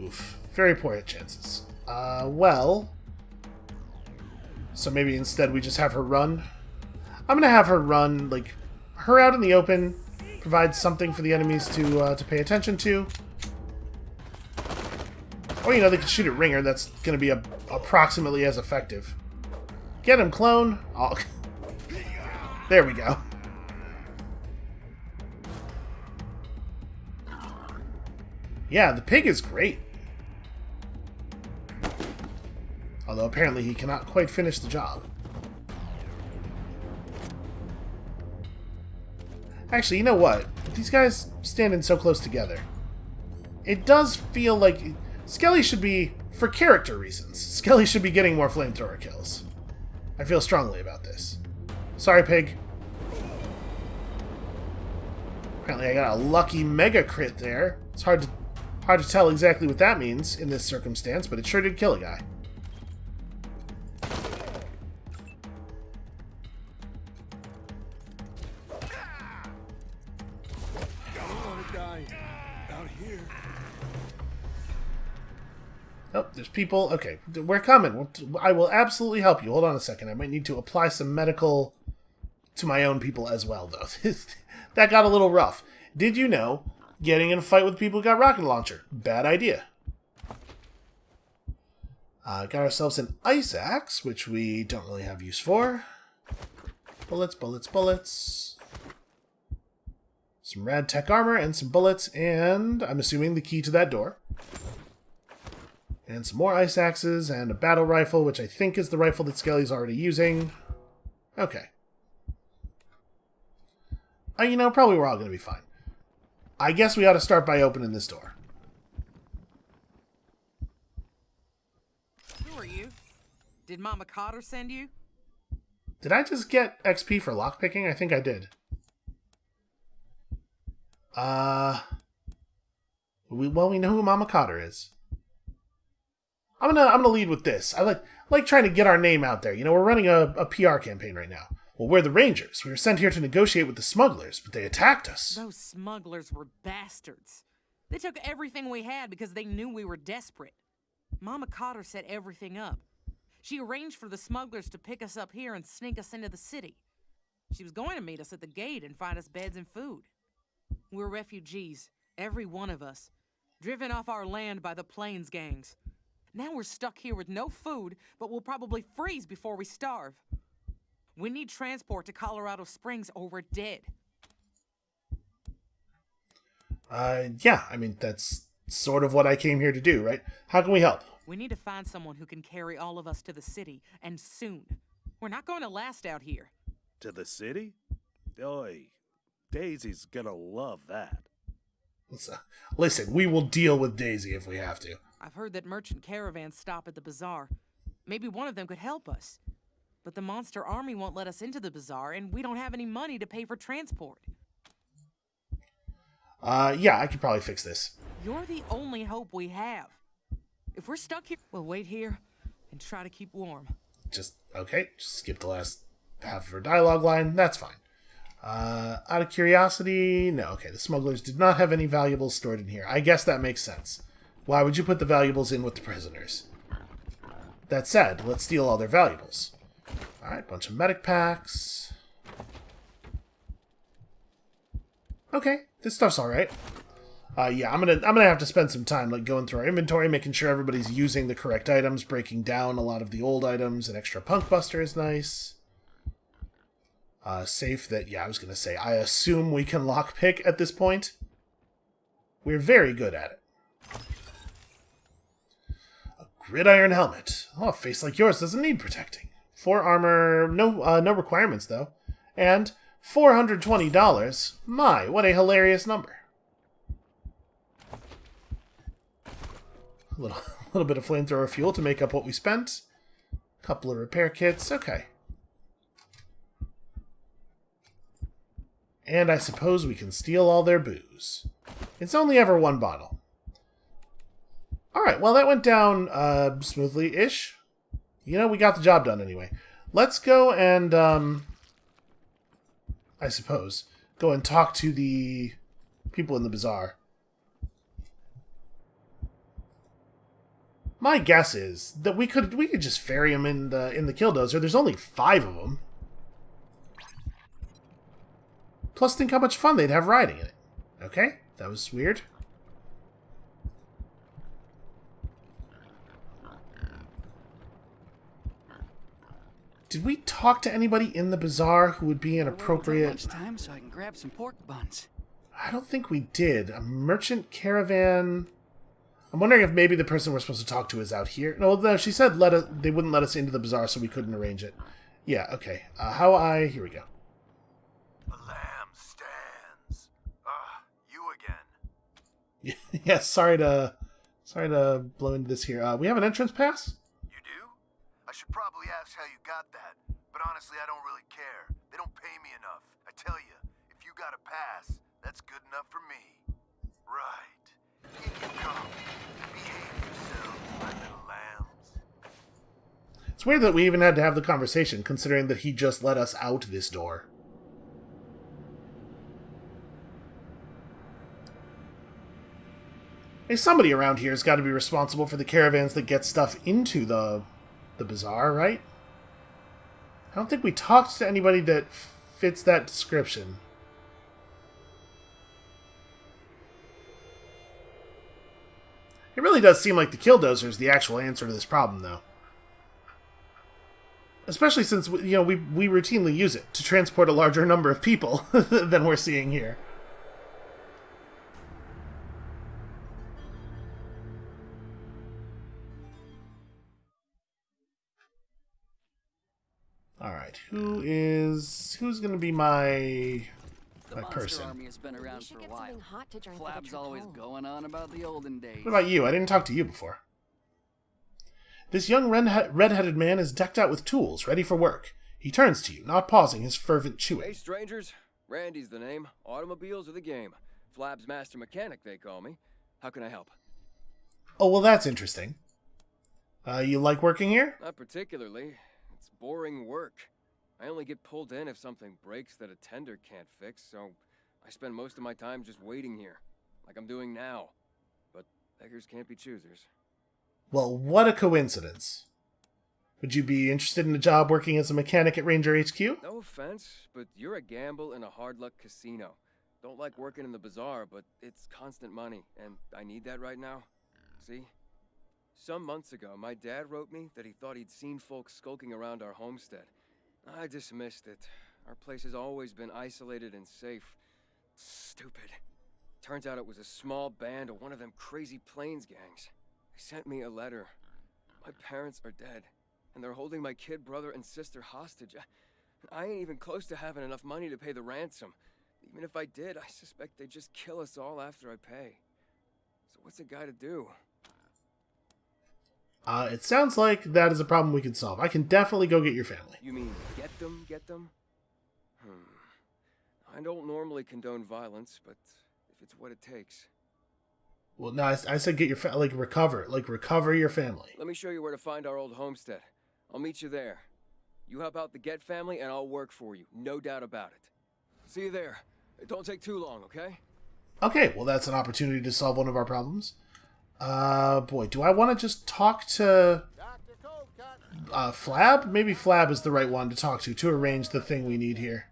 Oof. Very poor hit chances. Well... So maybe instead we just have her run. I'm gonna have her run, like, her out in the open, provide something for the enemies to pay attention to. Or, you know, they can shoot at Ringer. That's going to be approximately as effective. Get him, clone. Oh. There we go. Yeah, the pig is great. Although apparently he cannot quite finish the job. Actually, you know what? With these guys standing so close together, it does feel like Skelly should be, for character reasons, Skelly should be getting more flamethrower kills. I feel strongly about this. Sorry, pig. Apparently I got a lucky mega crit there. It's hard to tell exactly what that means in this circumstance, but it sure did kill a guy. Oh, there's people. Okay, we're coming. I will absolutely help you. Hold on a second. I might need to apply some medical to my own people as well, though. That got a little rough. Did you know getting in a fight with people who got rocket launcher? Bad idea. Got ourselves an ice axe, which we don't really have use for. Bullets, bullets, bullets. Some rad tech armor and some bullets, and I'm assuming the key to that door. And some more ice axes and a battle rifle, which I think is the rifle that Skelly's already using. Okay. You know, probably we're all going to be fine. I guess we ought to start by opening this door. Who are you? Did Mama Cotter send you? Did I just get XP for lockpicking? I think I did. Well, we know who Mama Cotter is. I'm gonna lead with this. I like trying to get our name out there. You know, we're running a PR campaign right now. Well, we're the Rangers. We were sent here to negotiate with the smugglers, but they attacked us. Those smugglers were bastards. They took everything we had because they knew we were desperate. Mama Cotter set everything up. She arranged for the smugglers to pick us up here and sneak us into the city. She was going to meet us at the gate and find us beds and food. We're refugees, every one of us, driven off our land by the Plains gangs. Now we're stuck here with no food, but we'll probably freeze before we starve. We need transport to Colorado Springs or we're dead. Yeah, I mean, that's sort of what I came here to do, right? How can we help? We need to find someone who can carry all of us to the city, and soon. We're not going to last out here. To the city? Oi, Daisy's gonna love that. Listen, we will deal with Daisy if we have to. I've heard that merchant caravans stop at the Bazaar. Maybe one of them could help us. But the monster army won't let us into the Bazaar, and we don't have any money to pay for transport. Yeah, I could probably fix this. You're the only hope we have. If we're stuck here, we'll wait here and try to keep warm. Just skip the last half of her dialogue line. That's fine. Out of curiosity, no, okay, the smugglers did not have any valuables stored in here. I guess that makes sense. Why would you put the valuables in with the prisoners? That said, let's steal all their valuables. Alright, bunch of medic packs. Okay, this stuff's alright. Yeah, I'm gonna have to spend some time going through our inventory, making sure everybody's using the correct items, breaking down a lot of the old items. An extra punk buster is nice. Safe that, yeah, I was gonna say, I assume we can lockpick at this point. We're very good at it. A gridiron helmet. Oh, a face like yours doesn't need protecting. 4 armor, no requirements though. And $420. My, what a hilarious number. A little bit of flamethrower fuel to make up what we spent. Couple of repair kits. Okay. And I suppose we can steal all their booze. It's only ever 1 bottle. Alright, well that went down smoothly-ish. You know, we got the job done anyway. Let's go and, I suppose, go and talk to the people in the bazaar. My guess is that we could just ferry them in the killdozer. There's only 5 of them. Plus, think how much fun they'd have riding in it. Okay, that was weird. Did we talk to anybody in the bazaar who would be an appropriate... Time so I can grab some pork buns. I don't think we did. A merchant caravan... I'm wondering if maybe the person we're supposed to talk to is out here. No, she said they wouldn't let us into the bazaar, so we couldn't arrange it. Yeah, okay. Here we go. The lamb stands. You again. Yeah, sorry to blow into this here. We have an entrance pass? You do? I should probably ask how you got that, but honestly, I don't really care. They don't pay me enough. I tell you, if you got a pass, that's good enough for me. Right. In you come. Behave yourselves, my little lambs. It's weird that we even had to have the conversation, considering that he just let us out this door. Hey, somebody around here has got to be responsible for the caravans that get stuff into the bazaar, right? I don't think we talked to anybody that fits that description. It really does seem like the Killdozer is the actual answer to this problem, though. Especially since, we routinely use it to transport a larger number of people than we're seeing here. Alright, who's going to be my person? Army has been around for a while. Flab's always going on about the olden days. What about you? I didn't talk to you before. This young red-headed man is decked out with tools, ready for work. He turns to you, not pausing his fervent chewing. Hey, strangers. Randy's the name. Automobiles are the game. Flab's master mechanic, they call me. How can I help? Oh, well, that's interesting. You like working here? Not particularly. It's boring work. I only get pulled in if something breaks that a tender can't fix, so I spend most of my time just waiting here, like I'm doing now. But beggars can't be choosers. Well, what a coincidence. Would you be interested in a job working as a mechanic at Ranger HQ? No offense, but you're a gamble in a hard-luck casino. Don't like working in the bazaar, but it's constant money, and I need that right now. See? Some months ago, my dad wrote me that he thought he'd seen folks skulking around our homestead. I dismissed it. Our place has always been isolated and safe. Stupid. Turns out it was a small band of one of them crazy plains gangs. They sent me a letter. My parents are dead, and they're holding my kid brother and sister hostage. I ain't even close to having enough money to pay the ransom. Even if I did, I suspect they'd just kill us all after I pay. So what's a guy to do? It sounds like that is a problem we can solve. I can definitely go get your family. You mean get them? I don't normally condone violence, but if it's what it takes. Well, no, I said get your recover your family. Let me show you where to find our old homestead. I'll meet you there. You help out the Get family, and I'll work for you. No doubt about it. See you there. It don't take too long, okay? Okay, well, that's an opportunity to solve one of our problems. Boy, do I want to just talk to Flab? Maybe Flab is the right one to talk to arrange the thing we need here.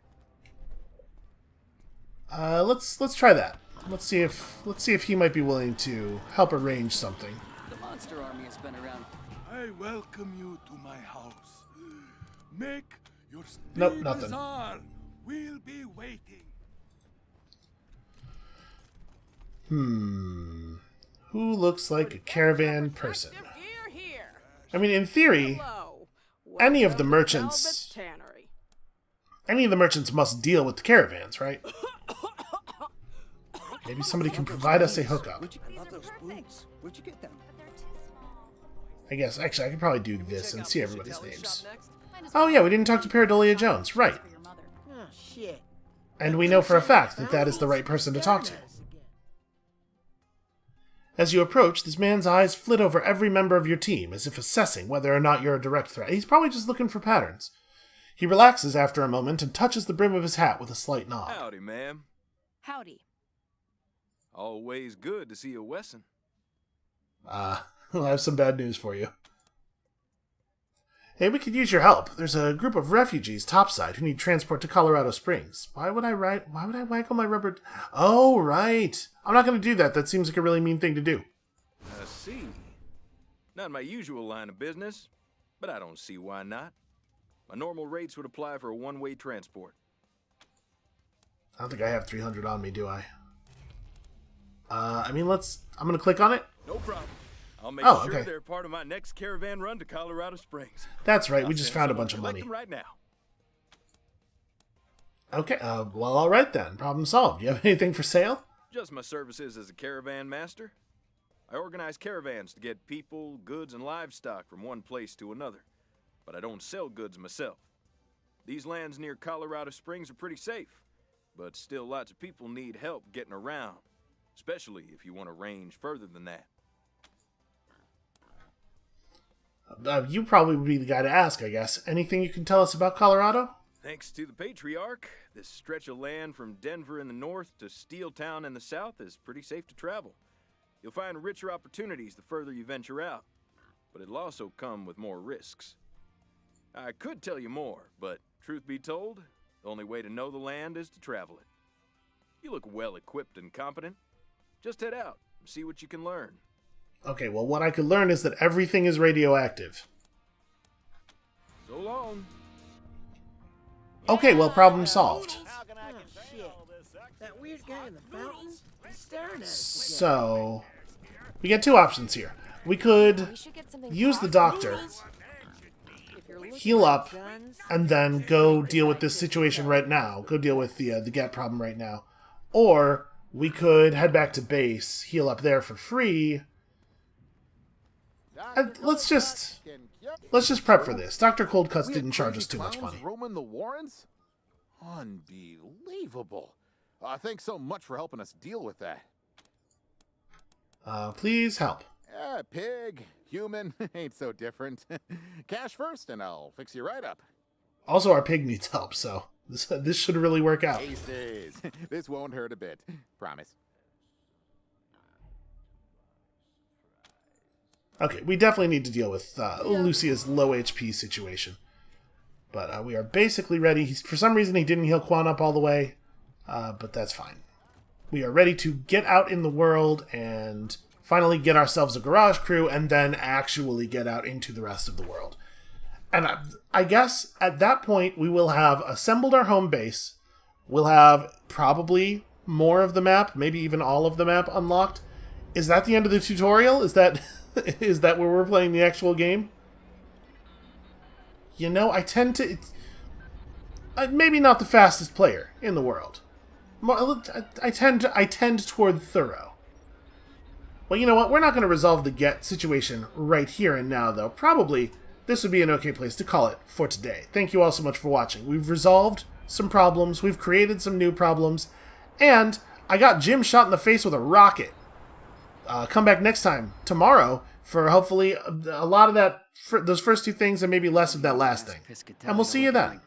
Let's try that. Let's see if he might be willing to help arrange something. The monster army has been around. I welcome you to my house. Make your Nope, nothing. Bazaar. We'll be waiting. Who looks like a caravan person? I mean, in theory, any of the merchants must deal with the caravans, right? Maybe somebody can provide us a hookup. Where'd you get them? I guess, actually, I could probably do this and see everybody's names. Oh yeah, we didn't talk to Paradolia Jones, right. Oh, shit. And we know for a fact that that is the right person to talk to. As you approach, this man's eyes flit over every member of your team, as if assessing whether or not you're a direct threat. He's probably just looking for patterns. He relaxes after a moment and touches the brim of his hat with a slight nod. Howdy, ma'am. Howdy. Always good to see a Wesson. I have some bad news for you. Hey, we could use your help. There's a group of refugees topside who need transport to Colorado Springs. Why would I waggle my rubber... Oh, right. I'm not going to do that. That seems like a really mean thing to do. I see. Not my usual line of business, but I don't see why not. My normal rates would apply for a one-way transport. I don't think I have 300 on me, do I? I'm going to click on it. No problem. I'll make Oh, sure okay. they're part of my next caravan run to Colorado Springs. That's right. I'll We just send found a someone bunch to of collect money. them right now. Okay. Well, all right then. Problem solved. You have anything for sale? Just my services as a caravan master. I organize caravans to get people, goods, and livestock from one place to another. But I don't sell goods myself. These lands near Colorado Springs are pretty safe, but still lots of people need help getting around, especially if you want to range further than that. You probably would be the guy to ask, I guess. Anything you can tell us about Colorado? Thanks to the Patriarch, this stretch of land from Denver in the north to Steeltown in the south is pretty safe to travel. You'll find richer opportunities the further you venture out, but it'll also come with more risks. I could tell you more, but truth be told, the only way to know the land is to travel it. You look well equipped and competent. Just head out and see what you can learn. Okay, well, what I could learn is that everything is radioactive. So long. Okay, well, problem solved. Shit. That weird guy in the fountain is staring at us. So, we get two options here. We could use the doctor, heal up, and then go deal with this situation right now. Go deal with the get problem right now. Or we could head back to base, heal up there for free. And let's just prep for this. Dr. Coldcuts didn't charge us too much money. Roaming the Warrens? Unbelievable. Thanks so much for helping us deal with that. Please help. Pig, human, ain't so different. Cash first and I'll fix you right up. Also, our pig needs help, so this should really work out. Aces. This won't hurt a bit. Promise. Okay, we definitely need to deal with Lucia's low HP situation. But we are basically ready. For some reason, he didn't heal Quan up all the way, but that's fine. We are ready to get out in the world and finally get ourselves a garage crew and then actually get out into the rest of the world. And I guess at that point, we will have assembled our home base. We'll have probably more of the map, maybe even all of the map unlocked. Is that the end of the tutorial? Is that where we're playing the actual game? You know, I tend to... maybe not the fastest player in the world. I tend toward thorough. Well, you know what? We're not going to resolve the get situation right here and now, though. Probably this would be an okay place to call it for today. Thank you all so much for watching. We've resolved some problems. We've created some new problems. And I got Jim shot in the face with a rocket. Come back next time, tomorrow, for hopefully a lot of that, those first two things and maybe less of that last thing. And we'll see you then.